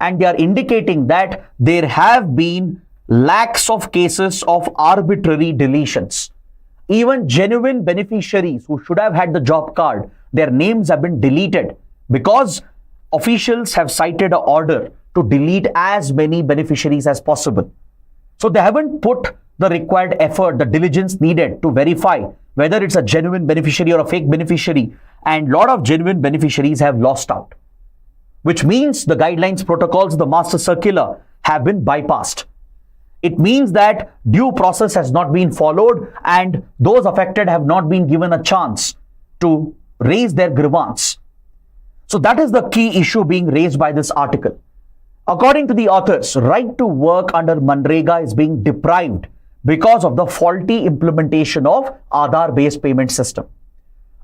and they are indicating that there have been lakhs of cases of arbitrary deletions. Even genuine beneficiaries who should have had the job card, their names have been deleted because officials have cited an order to delete as many beneficiaries as possible. So they haven't put the required effort, the diligence needed to verify whether it's a genuine beneficiary or a fake beneficiary, and a lot of genuine beneficiaries have lost out, which means the guidelines, protocols, the master circular have been bypassed. It means that due process has not been followed and those affected have not been given a chance to raise their grievance. So that is the key issue being raised by this article. According to the authors, right to work under MGNREGA is being deprived because of the faulty implementation of Aadhaar-based payment system.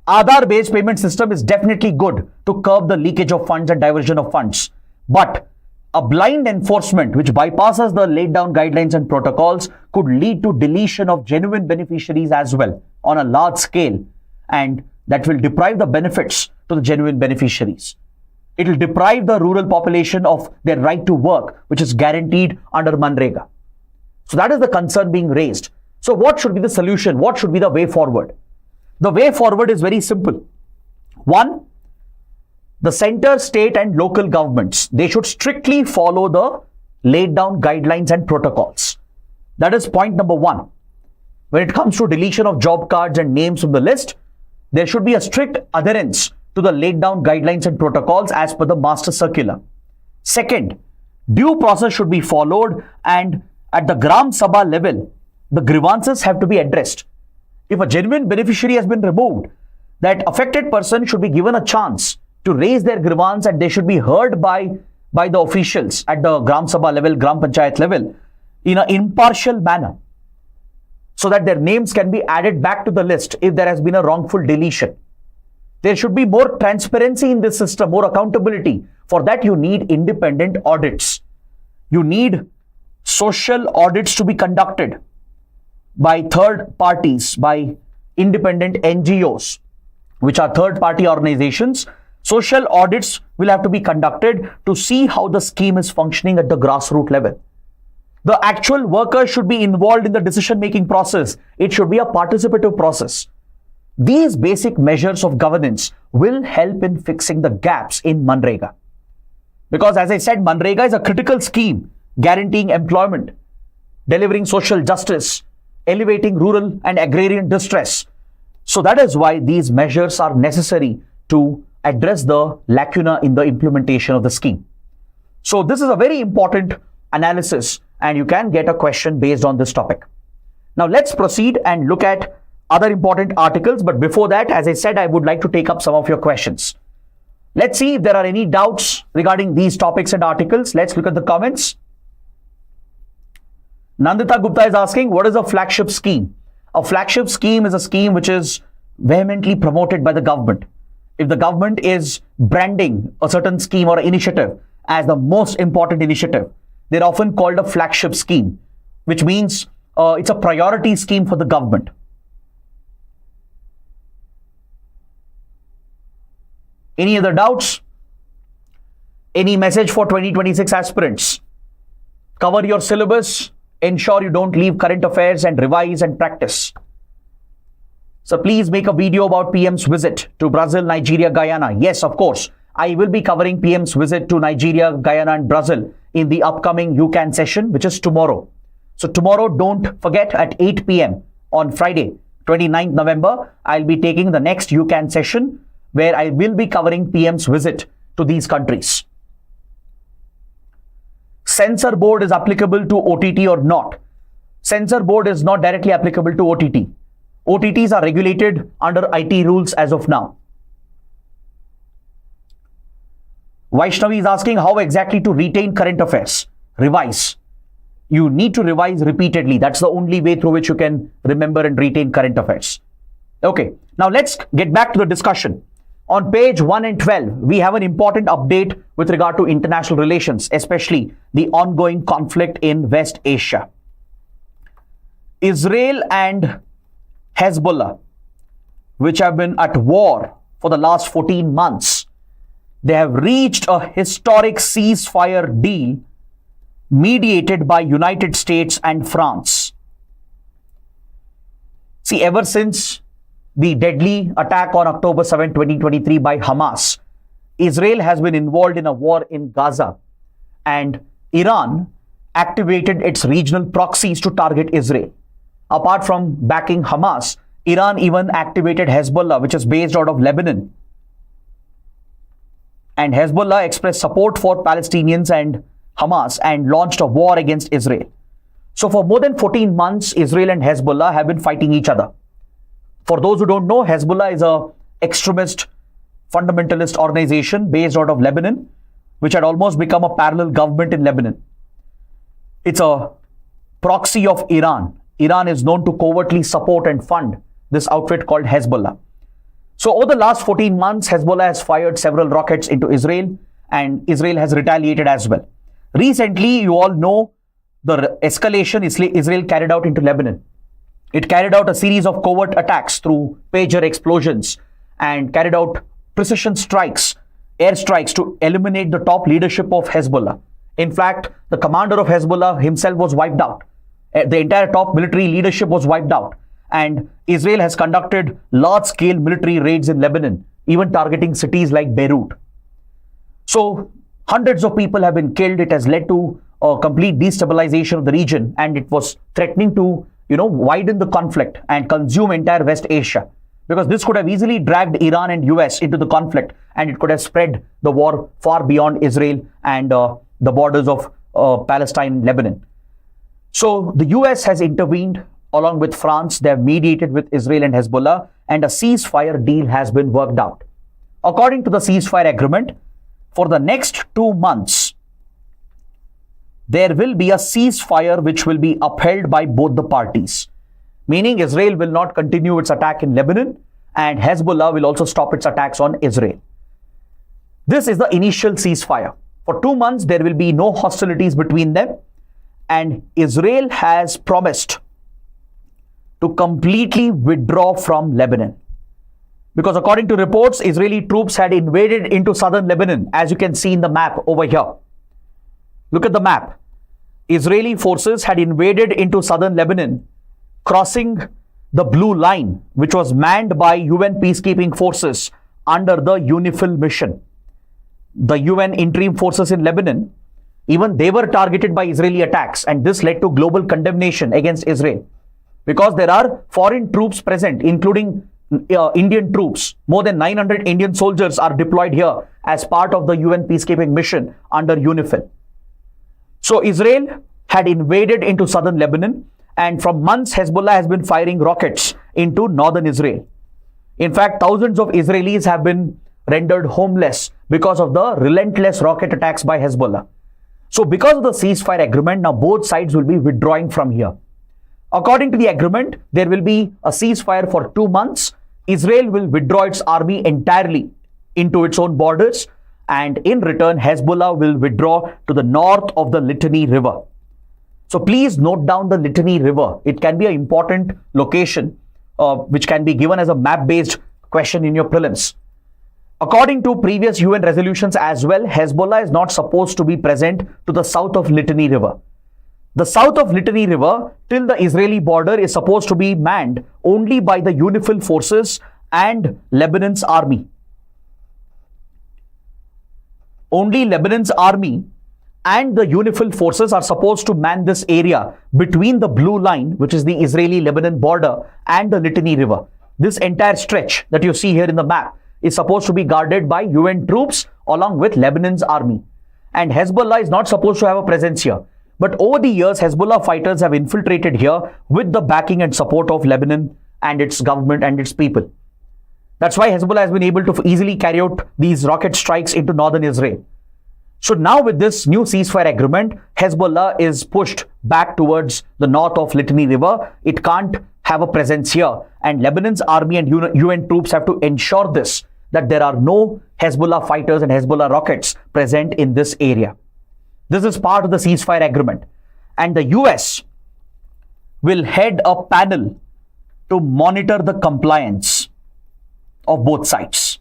Aadhaar-based payment system is definitely good to curb the leakage of funds and diversion of funds. But a blind enforcement which bypasses the laid down guidelines and protocols could lead to deletion of genuine beneficiaries as well on a large scale, and that will deprive the benefits to the genuine beneficiaries. It will deprive the rural population of their right to work, which is guaranteed under MGNREGA. So that is the concern being raised. So what should be the solution? What should be the way forward? The way forward is very simple. One, the center, state and local governments, they should strictly follow the laid down guidelines and protocols. That is point number one. When it comes to deletion of job cards and names from the list, there should be a strict adherence to the laid down guidelines and protocols as per the master circular. Second, due process should be followed, and at the Gram Sabha level, the grievances have to be addressed. If a genuine beneficiary has been removed, that affected person should be given a chance to raise their grievance, and they should be heard by the officials at the Gram Sabha level, Gram Panchayat level in an impartial manner, so that their names can be added back to the list if there has been a wrongful deletion. There should be more transparency in this system, more accountability. For that, you need independent audits. You need social audits to be conducted by third parties, by independent NGOs, which are third-party organizations. Social audits will have to be conducted to see how the scheme is functioning at the grassroots level. The actual workers should be involved in the decision-making process. It should be a participative process. These basic measures of governance will help in fixing the gaps in MGNREGA. Because as I said, MGNREGA is a critical scheme guaranteeing employment, delivering social justice, elevating rural and agrarian distress. So that is why these measures are necessary to address the lacuna in the implementation of the scheme. So this is a very important analysis, and you can get a question based on this topic. Now let's proceed and look at other important articles. But before that, as I said, I would like to take up some of your questions. Let's see if there are any doubts regarding these topics and articles. Let's look at the comments. Nandita Gupta is asking, what is a flagship scheme? A flagship scheme is a scheme which is vehemently promoted by the government. If the government is branding a certain scheme or initiative as the most important initiative, they're often called a flagship scheme, which means it's a priority scheme for the government. Any other doubts? Any message for 2026 aspirants? Cover your syllabus. Ensure you don't leave current affairs, and revise and practice. So please make a video about PM's visit to Brazil, Nigeria, Guyana. Yes, of course. I will be covering PM's visit to Nigeria, Guyana and Brazil in the upcoming UCAN session, which is tomorrow. So tomorrow, don't forget, at 8 p.m. on Friday, 29th November, I'll be taking the next UCAN session where I will be covering PM's visit to these countries. Censor board is applicable to OTT or not? Censor board is not directly applicable to OTT. OTTs are regulated under IT rules as of now. Vaishnavi is asking how exactly to retain current affairs. Revise. You need to revise repeatedly. That's the only way through which you can remember and retain current affairs. Okay, now let's get back to the discussion. On page 1 and 12, we have an important update with regard to international relations, especially the ongoing conflict in West Asia. Israel and Hezbollah, which have been at war for the last 14 months, they have reached a historic ceasefire deal mediated by United States and France. See, ever since the deadly attack on October 7, 2023 by Hamas, Israel has been involved in a war in Gaza, and Iran activated its regional proxies to target Israel. Apart from backing Hamas, Iran even activated Hezbollah, which is based out of Lebanon. And Hezbollah expressed support for Palestinians and Hamas and launched a war against Israel. So for more than 14 months, Israel and Hezbollah have been fighting each other. For those who don't know, Hezbollah is an extremist, fundamentalist organization based out of Lebanon, which had almost become a parallel government in Lebanon. It's a proxy of Iran, Iran is known to covertly support and fund this outfit called Hezbollah. So over the last 14 months, Hezbollah has fired several rockets into Israel, and Israel has retaliated as well. Recently, you all know the escalation Israel carried out into Lebanon. It carried out a series of covert attacks through pager explosions and carried out precision strikes, airstrikes to eliminate the top leadership of Hezbollah. In fact, the commander of Hezbollah himself was wiped out. The entire top military leadership was wiped out. And Israel has conducted large-scale military raids in Lebanon, even targeting cities like Beirut. So hundreds of people have been killed. It has led to a complete destabilization of the region, and it was threatening to, widen the conflict and consume entire West Asia, because this could have easily dragged Iran and US into the conflict, and it could have spread the war far beyond Israel and the borders of Palestine and Lebanon. So the US has intervened along with France. They have mediated with Israel and Hezbollah, and a ceasefire deal has been worked out. According to the ceasefire agreement, for the next 2 months, there will be a ceasefire which will be upheld by both the parties. Meaning Israel will not continue its attack in Lebanon, and Hezbollah will also stop its attacks on Israel. This is the initial ceasefire. For 2 months, there will be no hostilities between them, and Israel has promised to completely withdraw from Lebanon. Because according to reports, Israeli troops had invaded into southern Lebanon, as you can see in the map over here. Look at the map. Israeli forces had invaded into southern Lebanon, crossing the blue line, which was manned by UN peacekeeping forces under the UNIFIL mission. The UN interim forces in Lebanon, even they were targeted by Israeli attacks, and this led to global condemnation against Israel. Because there are foreign troops present, including Indian troops. More than 900 Indian soldiers are deployed here as part of the UN peacekeeping mission under UNIFIL. So Israel had invaded into southern Lebanon, and from months Hezbollah has been firing rockets into northern Israel. In fact, thousands of Israelis have been rendered homeless because of the relentless rocket attacks by Hezbollah. So because of the ceasefire agreement, now both sides will be withdrawing from here. According to the agreement, there will be a ceasefire for 2 months. Israel will withdraw its army entirely into its own borders, and in return, Hezbollah will withdraw to the north of the Litani River. So please note down the Litani River. It can be an important location which can be given as a map-based question in your prelims. According to previous UN resolutions as well, Hezbollah is not supposed to be present to the south of Litani River. The south of Litani River till the Israeli border is supposed to be manned only by the UNIFIL forces and Lebanon's army. Only Lebanon's army and the UNIFIL forces are supposed to man this area between the blue line, which is the Israeli-Lebanon border, and the Litani River. This entire stretch that you see here in the map is supposed to be guarded by UN troops along with Lebanon's army. And Hezbollah is not supposed to have a presence here. But over the years, Hezbollah fighters have infiltrated here with the backing and support of Lebanon and its government and its people. That's why Hezbollah has been able to easily carry out these rocket strikes into northern Israel. So now with this new ceasefire agreement, Hezbollah is pushed back towards the north of Litani River. It can't have a presence here. And Lebanon's army and UN troops have to ensure this, that there are no Hezbollah fighters and Hezbollah rockets present in this area. This is part of the ceasefire agreement. And the US will head a panel to monitor the compliance of both sides.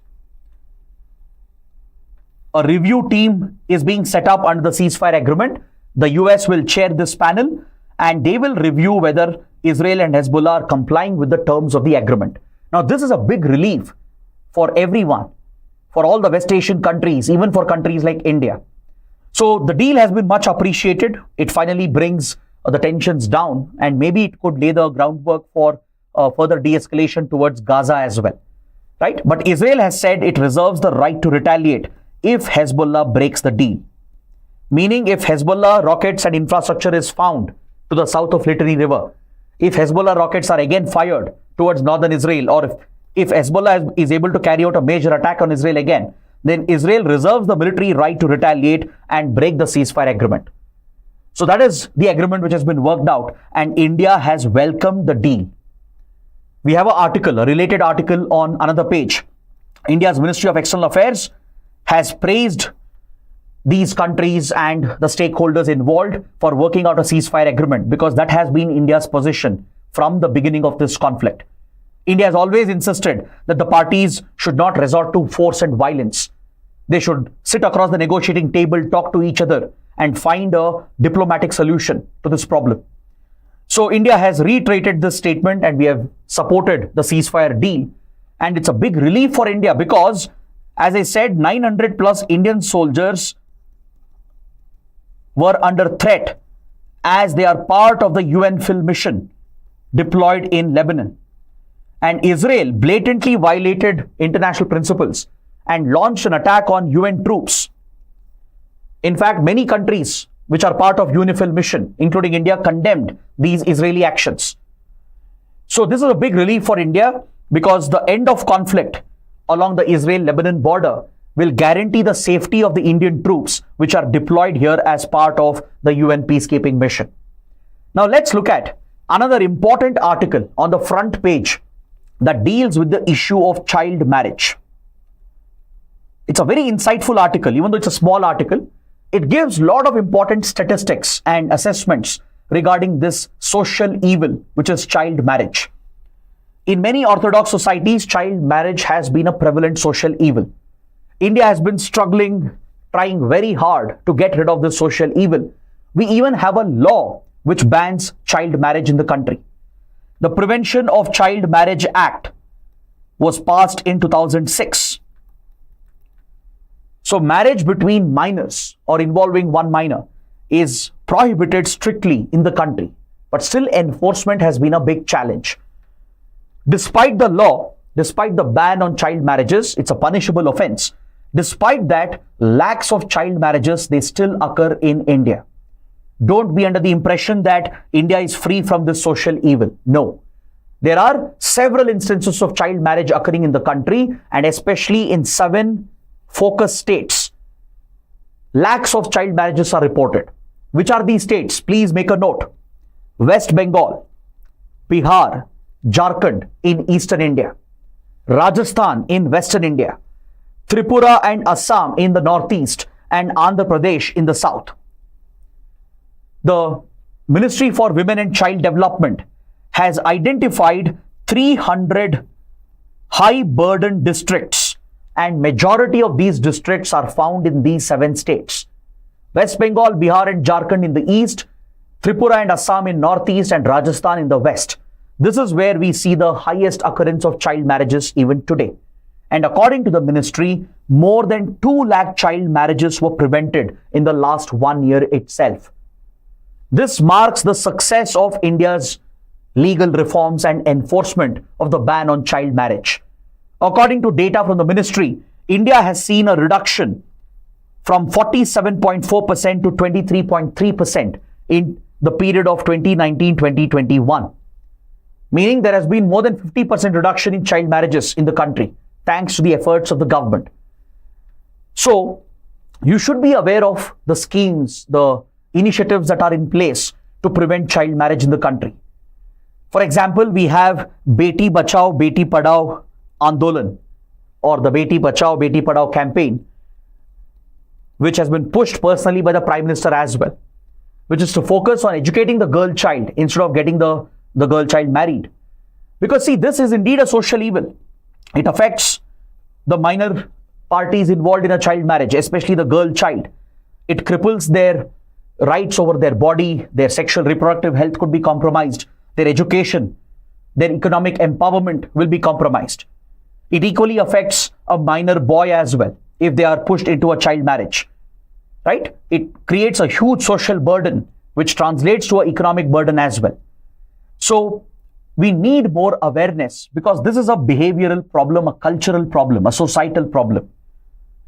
A review team is being set up under the ceasefire agreement. The US will chair this panel, and they will review whether Israel and Hezbollah are complying with the terms of the agreement. Now, this is a big relief for everyone, for all the West Asian countries, even for countries like India. So the deal has been much appreciated. It finally brings the tensions down, and maybe it could lay the groundwork for further de-escalation towards Gaza as well, right? But Israel has said it reserves the right to retaliate if Hezbollah breaks the deal. Meaning if Hezbollah rockets and infrastructure is found to the south of Litani River, if Hezbollah rockets are again fired towards northern Israel, or if Hezbollah is able to carry out a major attack on Israel again, then Israel reserves the military right to retaliate and break the ceasefire agreement. So that is the agreement which has been worked out, and India has welcomed the deal. We have an article, a related article on another page. India's Ministry of External Affairs has praised these countries and the stakeholders involved for working out a ceasefire agreement, because that has been India's position from the beginning of this conflict. India has always insisted that the parties should not resort to force and violence. They should sit across the negotiating table, talk to each other, and find a diplomatic solution to this problem. So India has reiterated this statement, and we have supported the ceasefire deal. And it's a big relief for India because, as I said, 900 plus Indian soldiers were under threat as they are part of the UNFIL mission deployed in Lebanon. And Israel blatantly violated international principles and launched an attack on UN troops. In fact, many countries which are part of UNIFIL mission, including India, condemned these Israeli actions. So this is a big relief for India, because the end of conflict along the Israel-Lebanon border will guarantee the safety of the Indian troops which are deployed here as part of the UN peacekeeping mission. Now let's look at another important article on the front page that deals with the issue of child marriage. It's a very insightful article, even though it's a small article. It gives a lot of important statistics and assessments regarding this social evil, which is child marriage. In many orthodox societies, child marriage has been a prevalent social evil. India has been struggling, trying very hard to get rid of this social evil. We even have a law which bans child marriage in the country. The Prevention of Child Marriage Act was passed in 2006. So marriage between minors or involving one minor is prohibited strictly in the country, but still enforcement has been a big challenge. Despite the law, despite the ban on child marriages, it's a punishable offense. Despite that, lakhs of child marriages, they still occur in India. Don't be under the impression that India is free from this social evil. No. There are several instances of child marriage occurring in the country, and especially in 7 focus states. Lakhs of child marriages are reported. Which are these states? Please make a note. West Bengal, Bihar, Jharkhand in eastern India, Rajasthan in western India, Tripura and Assam in the northeast, and Andhra Pradesh in the south. The Ministry for Women and Child Development has identified 300 high burden districts, and majority of these districts are found in these 7 states. West Bengal, Bihar and Jharkhand in the east, Tripura and Assam in northeast, and Rajasthan in the west. This is where we see the highest occurrence of child marriages even today. And according to the ministry, more than 2 lakh child marriages were prevented in the last 1 year itself. This marks the success of India's legal reforms and enforcement of the ban on child marriage. According to data from the ministry, India has seen a reduction from 47.4% to 23.3% in the period of 2019-2021. Meaning there has been more than 50% reduction in child marriages in the country, thanks to the efforts of the government. So, you should be aware of the schemes, the initiatives that are in place to prevent child marriage in the country. For example, we have Beti Bachao, Beti Padhao Andolan, or the Beti Bachao, Beti Padhao campaign, which has been pushed personally by the Prime Minister as well, which is to focus on educating the girl child instead of getting the girl child married. Because see, this is indeed a social evil. It affects the minor parties involved in a child marriage, especially the girl child. It cripples their rights over their body, their sexual reproductive health could be compromised, their education, their economic empowerment will be compromised. It equally affects a minor boy as well if they are pushed into a child marriage, right? It creates a huge social burden which translates to an economic burden as well. So we need more awareness, because this is a behavioral problem, a cultural problem, a societal problem.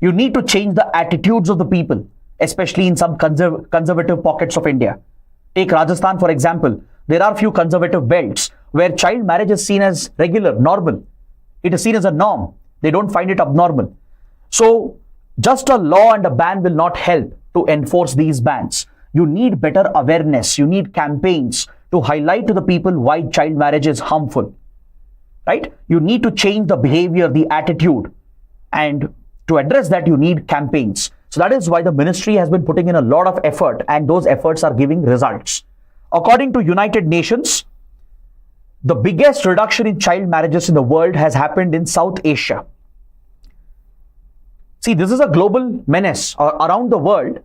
You need to change the attitudes of the people, especially in some conservative pockets of India. Take Rajasthan, for example. There are few conservative belts where child marriage is seen as regular, normal. It is seen as a norm. They don't find it abnormal. So just a law and a ban will not help to enforce these bans. you need better awareness. You need campaigns to highlight to the people why child marriage is harmful, right? You need to change the behavior, the attitude, and to address that, you need campaigns. So that is why the ministry has been putting in a lot of effort, and those efforts are giving results. According to United Nations, the biggest reduction in child marriages in the world has happened in South Asia. See, this is a global menace. Around the world,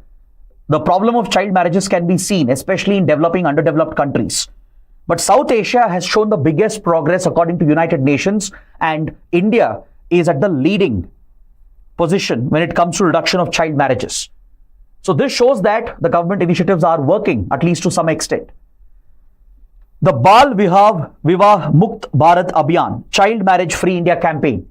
the problem of child marriages can be seen, especially in developing, underdeveloped countries. But South Asia has shown the biggest progress according to United Nations, and India is at the leading position when it comes to reduction of child marriages. So this shows that the government initiatives are working, at least to some extent. The Bal Vivah Mukt Bharat Abhiyan, Child Marriage Free India campaign.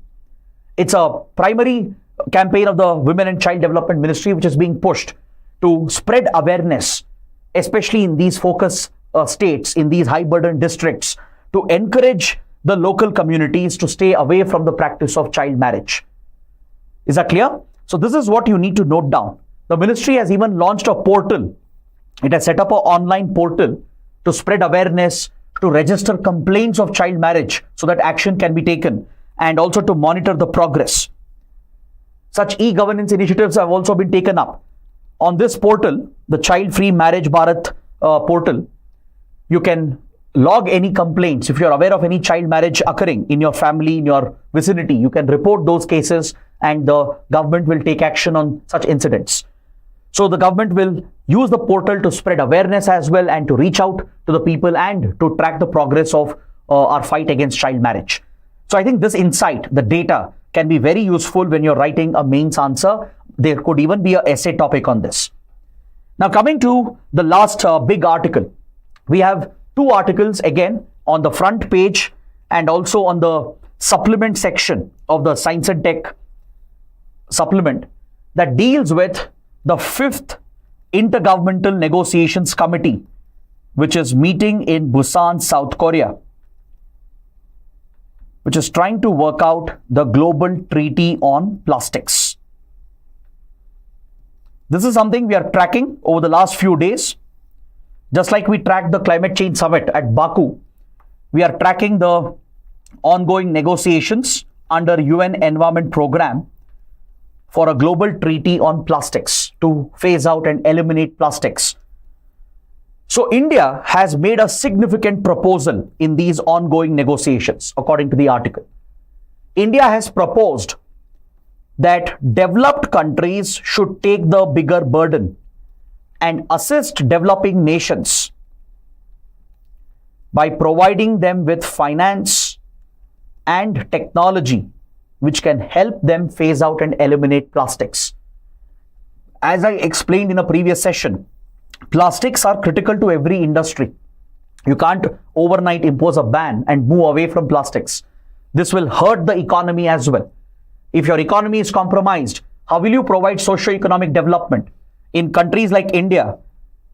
It's a primary campaign of the Women and Child Development Ministry, which is being pushed to spread awareness, especially in these focus states, in these high burden districts, to encourage the local communities to stay away from the practice of child marriage. Is that clear? So this is what you need to note down. The ministry has even launched a portal. It has set up an online portal to spread awareness, to register complaints of child marriage so that action can be taken, and also to monitor the progress. Such e-governance initiatives have also been taken up. On this portal, the Child Free Marriage Bharat portal, you can log any complaints. If you're aware of any child marriage occurring in your family, in your vicinity, you can report those cases and the government will take action on such incidents. So the government will use the portal to spread awareness as well, and to reach out to the people and to track the progress of our fight against child marriage. So I think this insight, the data, can be very useful when you're writing a mains answer. There could even be an essay topic on this. Now coming to the last big article. We have two articles again on the front page and also on the supplement section of the Science and Tech supplement that deals with the 5th Intergovernmental Negotiations Committee, which is meeting in Busan, South Korea, which is trying to work out the global treaty on plastics. This is something we are tracking over the last few days. Just like we tracked the climate change summit at Baku, we are tracking the ongoing negotiations under UN Environment Program for a global treaty on plastics to phase out and eliminate plastics. So India has made a significant proposal in these ongoing negotiations, according to the article. India has proposed that developed countries should take the bigger burden and assist developing nations by providing them with finance and technology which can help them phase out and eliminate plastics. As I explained in a previous session, plastics are critical to every industry. You can't overnight impose a ban and move away from plastics. This will hurt the economy as well. If your economy is compromised, how will you provide socio-economic development? In countries like India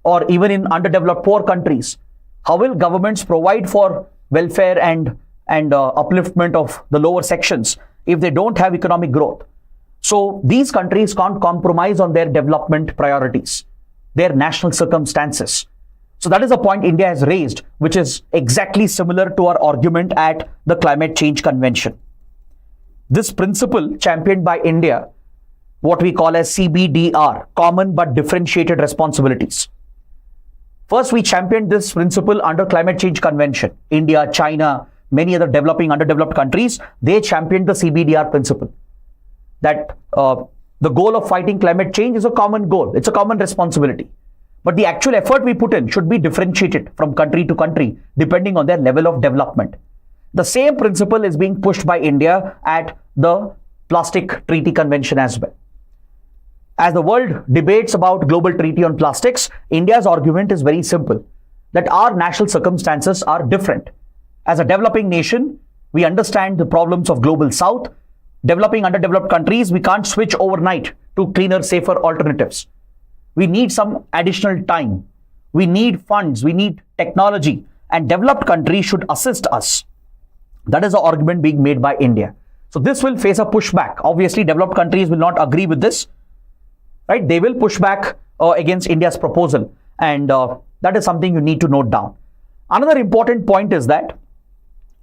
or even in underdeveloped poor countries, how will governments provide for welfare and upliftment of the lower sections if they don't have economic growth? So these countries can't compromise on their development priorities, their national circumstances. So that is a point India has raised, which is exactly similar to our argument at the Climate Change Convention. This principle championed by India, what we call as CBDR, common but differentiated responsibilities. First, we championed this principle under Climate Change Convention. India, China, many other developing, underdeveloped countries, they championed the CBDR principle. That the goal of fighting climate change is a common goal. It's a common responsibility. But the actual effort we put in should be differentiated from country to country, depending on their level of development. The same principle is being pushed by India at the Plastic Treaty Convention as well. As the world debates about global treaty on plastics, India's argument is very simple, that our national circumstances are different. As a developing nation, we understand the problems of global south. Developing underdeveloped countries, we can't switch overnight to cleaner, safer alternatives. We need some additional time. We need funds, we need technology, and developed countries should assist us. That is the argument being made by India. So this will face a pushback. Obviously, developed countries will not agree with this, right? They will push back against India's proposal. And that is something you need to note down. Another important point is that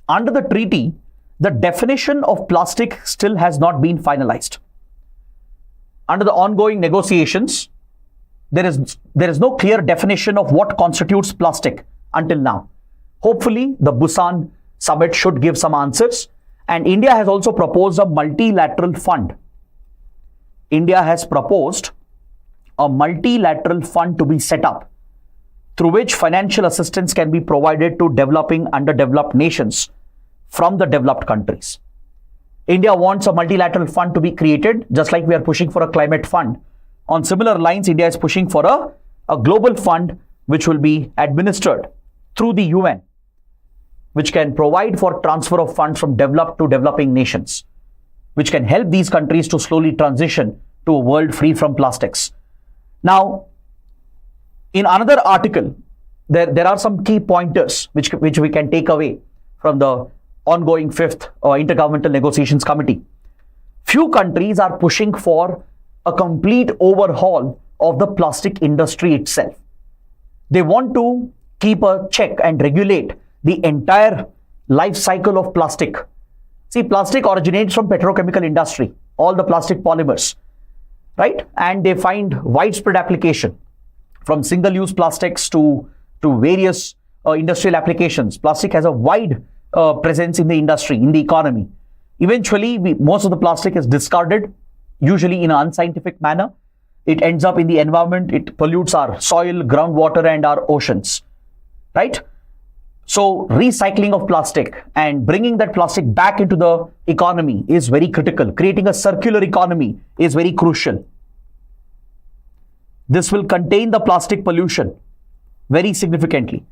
under the treaty, the definition of plastic still has not been finalized. Under the ongoing negotiations, there is no clear definition of what constitutes plastic until now. Hopefully, the Busan summit should give some answers. And India has also proposed a multilateral fund. India has proposed a multilateral fund to be set up through which financial assistance can be provided to developing underdeveloped nations from the developed countries. India wants a multilateral fund to be created, just like we are pushing for a climate fund. On similar lines, India is pushing for a global fund which will be administered through the UN, which can provide for transfer of funds from developed to developing nations, which can help these countries to slowly transition to a world free from plastics. Now, in another article, there are some key pointers which we can take away from the ongoing 5th Intergovernmental Negotiations Committee. Few countries are pushing for a complete overhaul of the plastic industry itself. They want to keep a check and regulate the entire life cycle of plastic. See, plastic originates from petrochemical industry, all the plastic polymers, right? And they find widespread application from single-use plastics to various industrial applications. Plastic has a wide presence in the industry, in the economy. Eventually, most of the plastic is discarded, usually in an unscientific manner. It ends up in the environment. It pollutes our soil, groundwater, and our oceans, right? So recycling of plastic and bringing that plastic back into the economy is very critical. Creating a circular economy is very crucial. This will contain the plastic pollution very significantly.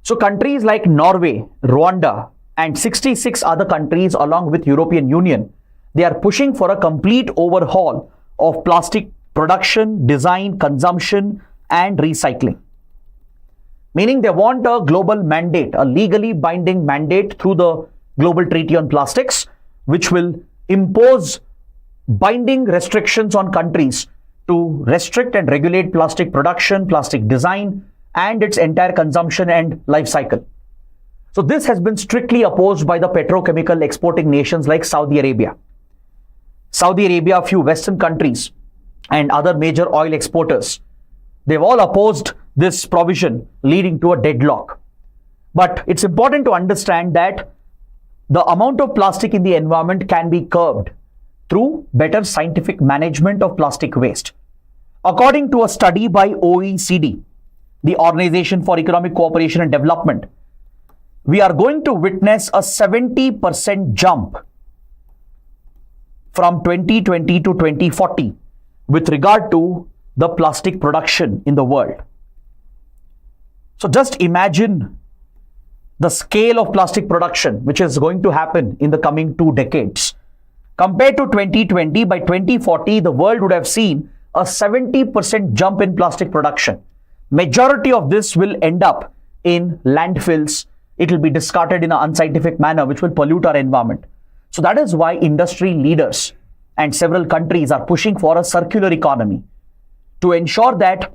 So countries like Norway, Rwanda, and 66 other countries along with European Union, they are pushing for a complete overhaul of plastic production, design, consumption, and recycling. Meaning they want a global mandate, a legally binding mandate through the Global Treaty on Plastics, which will impose binding restrictions on countries to restrict and regulate plastic production, plastic design, and its entire consumption and life cycle. So this has been strictly opposed by the petrochemical exporting nations like Saudi Arabia. Saudi Arabia, a few Western countries, and other major oil exporters, they've all opposed this provision, leading to a deadlock. But it's important to understand that the amount of plastic in the environment can be curbed through better scientific management of plastic waste. According to a study by OECD, the Organization for Economic Cooperation and Development, we are going to witness a 70% jump from 2020 to 2040 with regard to the plastic production in the world. So just imagine the scale of plastic production which is going to happen in the coming 2 decades. Compared to 2020, by 2040, the world would have seen a 70% jump in plastic production. Majority of this will end up in landfills. It will be discarded in an unscientific manner, which will pollute our environment. So that is why industry leaders and several countries are pushing for a circular economy to ensure that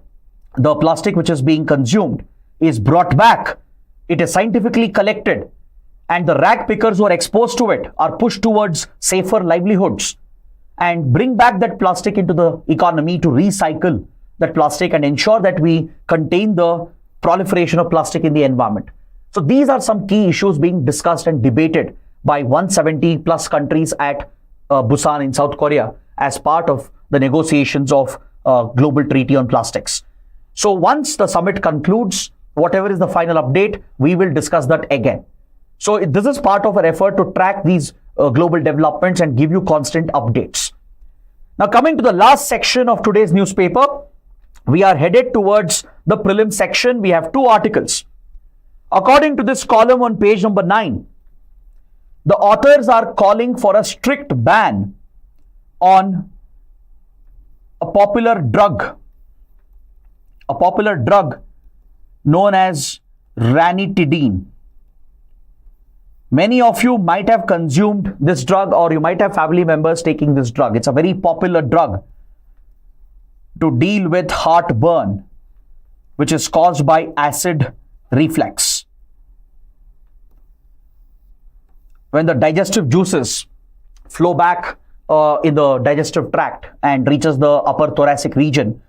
the plastic which is being consumed is brought back, it is scientifically collected, and the rag pickers who are exposed to it are pushed towards safer livelihoods and bring back that plastic into the economy to recycle that plastic and ensure that we contain the proliferation of plastic in the environment. So these are some key issues being discussed and debated by 170 plus countries at Busan in South Korea as part of the negotiations of Global Treaty on Plastics. So once the summit concludes, whatever is the final update, we will discuss that again. So this is part of our effort to track these global developments and give you constant updates. Now coming to the last section of today's newspaper, we are headed towards the prelim section. We have 2 articles. According to this column on page number 9, the authors are calling for a strict ban on a popular drug known as Ranitidine. Many of you might have consumed this drug, or you might have family members taking this drug. It's a very popular drug to deal with heartburn, which is caused by acid reflux. When the digestive juices flow back in the digestive tract and reaches the upper thoracic region,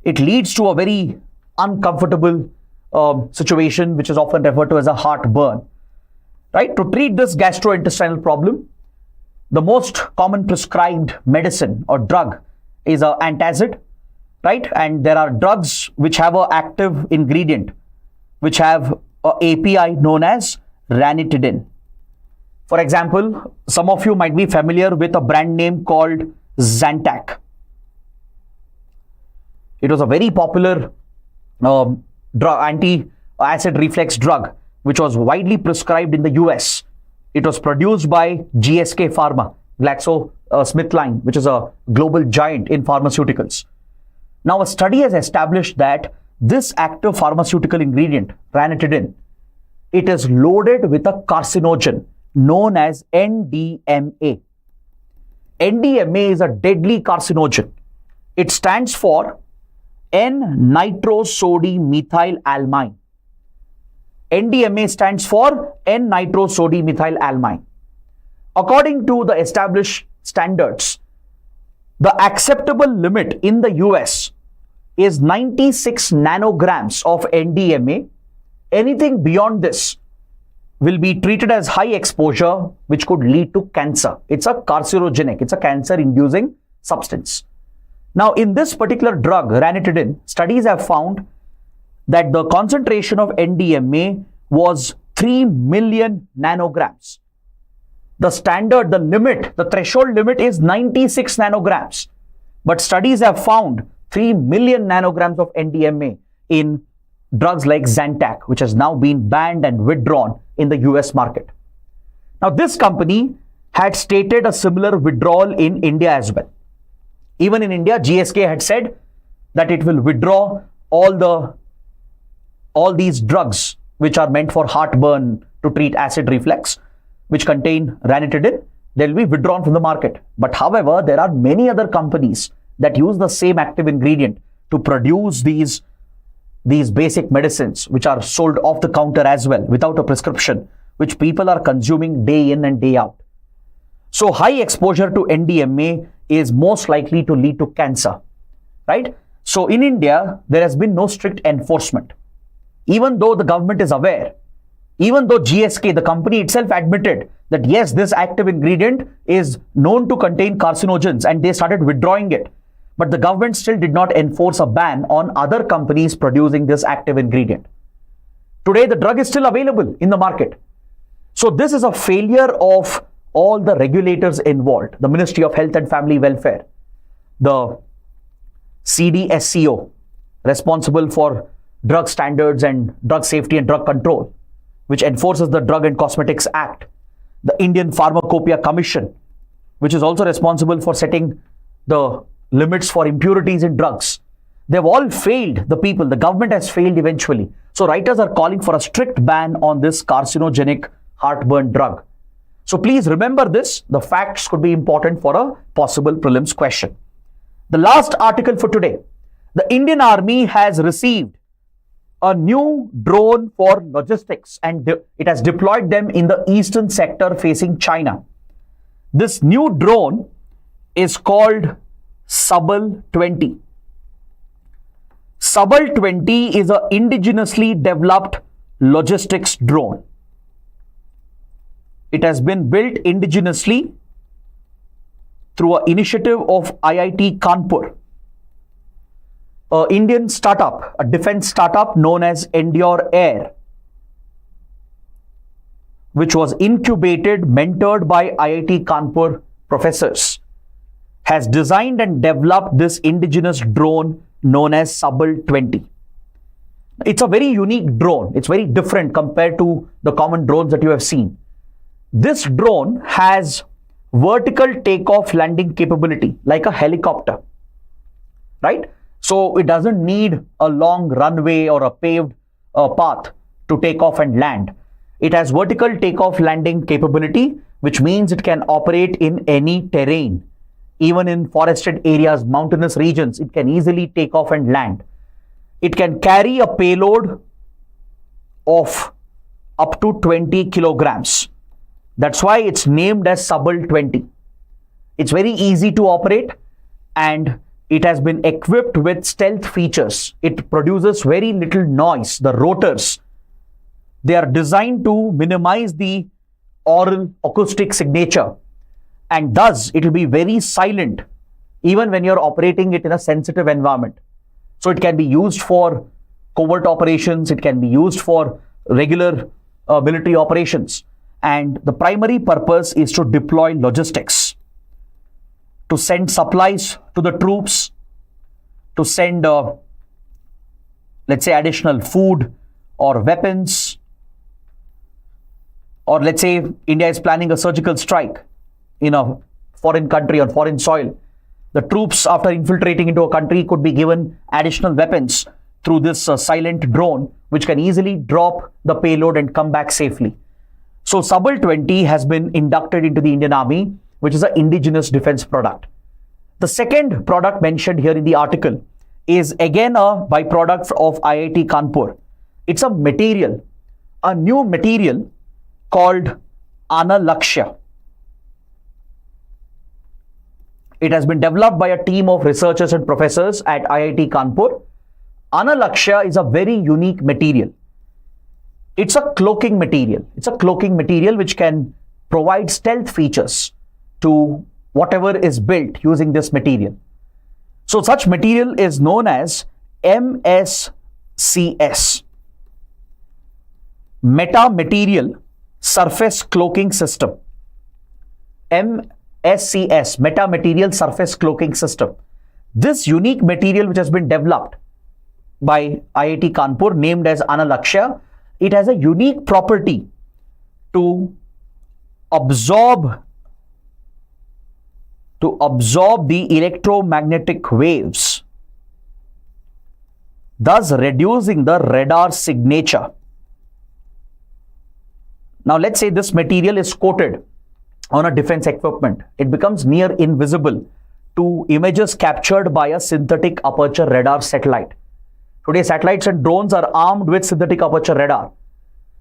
it leads to a very uncomfortable situation, which is often referred to as a heartburn. Right? To treat this gastrointestinal problem, the most common prescribed medicine or drug is an antacid, right? And there are drugs which have an active ingredient, which have an API known as ranitidine. For example, some of you might be familiar with a brand name called Zantac. It was a very popular anti-acid reflux drug, which was widely prescribed in the US. It was produced by GSK Pharma, GlaxoSmithKline, which is a global giant in pharmaceuticals. Now, a study has established that this active pharmaceutical ingredient, ranitidine, it is loaded with a carcinogen known as NDMA. NDMA is a deadly carcinogen. It stands for N-nitrosodimethylamine. NDMA stands for N-nitrosodimethylamine. According to the established standards, the acceptable limit in the US is 96 nanograms of NDMA. Anything beyond this will be treated as high exposure, which could lead to cancer. It's a carcinogenic, it's a cancer-inducing substance. Now, in this particular drug, ranitidine, studies have found that the concentration of NDMA was 3 million nanograms. The standard, the limit, the threshold limit is 96 nanograms. But studies have found 3 million nanograms of NDMA in drugs like Zantac, which has now been banned and withdrawn in the US market. Now, this company had stated a similar withdrawal in India as well. Even in India, GSK had said that it will withdraw all these drugs which are meant for heartburn to treat acid reflux, which contain ranitidine. They'll be withdrawn from the market. But however, there are many other companies that use the same active ingredient to produce these basic medicines, which are sold off the counter as well without a prescription, which people are consuming day in and day out. So high exposure to NDMA is most likely to lead to cancer, right? So in India, there has been no strict enforcement. Even though the government is aware, even though GSK, the company itself, admitted that yes, this active ingredient is known to contain carcinogens and they started withdrawing it, but the government still did not enforce a ban on other companies producing this active ingredient. Today, the drug is still available in the market. So this is a failure of all the regulators involved, the Ministry of Health and Family Welfare, the CDSCO, responsible for drug standards and drug safety and drug control, which enforces the Drug and Cosmetics Act, the Indian Pharmacopoeia Commission, which is also responsible for setting the limits for impurities in drugs. They've all failed the people. The government has failed eventually. So writers are calling for a strict ban on this carcinogenic heartburn drug. So please remember this. The facts could be important for a possible prelims question. The last article for today. The Indian Army has received a new drone for logistics and it has deployed them in the eastern sector facing China. This new drone is called Subal 20. Subal 20 is an indigenously developed logistics drone. It has been built indigenously through an initiative of IIT Kanpur, an Indian startup, a defense startup known as Endure Air, which was incubated, mentored by IIT Kanpur professors, has designed and developed this indigenous drone known as Subal 20. It's a very unique drone. It's very different compared to the common drones that you have seen. This drone has vertical takeoff landing capability like a helicopter, right? So it doesn't need a long runway or a paved path to take off and land. It has vertical takeoff landing capability, which means it can operate in any terrain. Even in forested areas, mountainous regions, it can easily take off and land. it can carry a payload of up to 20 kilograms. That's why it's named as Subtle 20. It's very easy to operate and it has been equipped with stealth features. It produces very little noise. The rotors, they are designed to minimize the oral acoustic signature, and thus it will be very silent even when you're operating it in a sensitive environment. So it can be used for covert operations, it can be used for regular military operations, and the primary purpose is to deploy logistics, to send supplies to the troops, to send let's say additional food or weapons, or let's say India is planning a surgical strike in a foreign country or foreign soil. The troops, after infiltrating into a country, could be given additional weapons through this silent drone, which can easily drop the payload and come back safely. So Subtle 20 has been inducted into the Indian Army, which is an indigenous defense product. The second product mentioned here in the article is again a byproduct of IIT Kanpur. It's a material, a new material called Analakshya. It has been developed by a team of researchers and professors at IIT Kanpur. Analakshya is a very unique material. It's a cloaking material. It's a cloaking material which can provide stealth features to whatever is built using this material. So such material is known as MSCS, Meta Material Surface Cloaking System. MSCS, Meta Material Surface Cloaking System. This unique material which has been developed by IIT Kanpur, named as Analakshya, it has a unique property to absorb the electromagnetic waves, thus reducing the radar signature. Now let's say this material is coated on a defense equipment. It becomes near invisible to images captured by a synthetic aperture radar satellite. Today, satellites and drones are armed with synthetic aperture radar.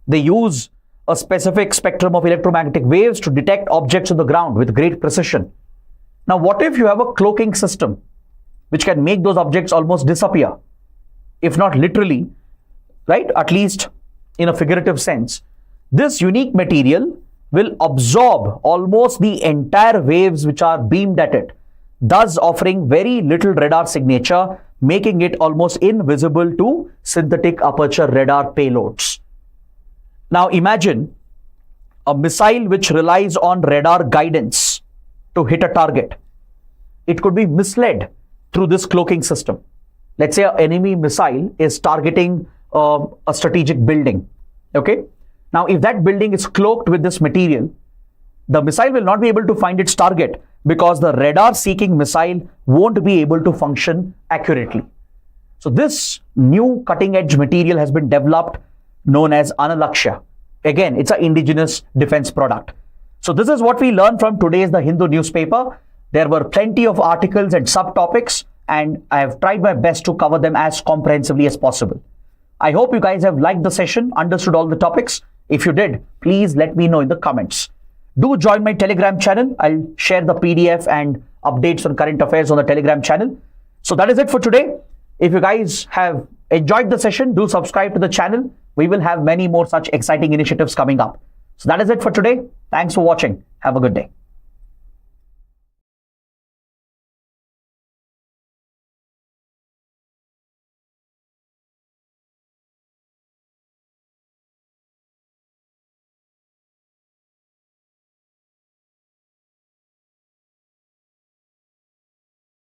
They use a specific spectrum of electromagnetic waves to detect objects on the ground with great precision. Now, what if you have a cloaking system which can make those objects almost disappear? If not literally, right? At least in a figurative sense. This unique material will absorb almost the entire waves which are beamed at it, thus offering very little radar signature, making it almost invisible to synthetic aperture radar payloads. Now imagine a missile which relies on radar guidance to hit a target. It could be misled through this cloaking system. Let's say an enemy missile is targeting a strategic building. Okay. Now, if that building is cloaked with this material, the missile will not be able to find its target because the radar-seeking missile won't be able to function accurately. So this new cutting-edge material has been developed, known as Analakshya. Again, it's an indigenous defense product. So this is what we learned from today's The Hindu newspaper. There were plenty of articles and subtopics, and I have tried my best to cover them as comprehensively as possible. I hope you guys have liked the session, understood all the topics. If you did, please let me know in the comments. Do join my Telegram channel. I'll share the PDF and updates on current affairs on the Telegram channel. So that is it for today. If you guys have enjoyed the session, do subscribe to the channel. We will have many more such exciting initiatives coming up. So that is it for today. Thanks for watching. Have a good day.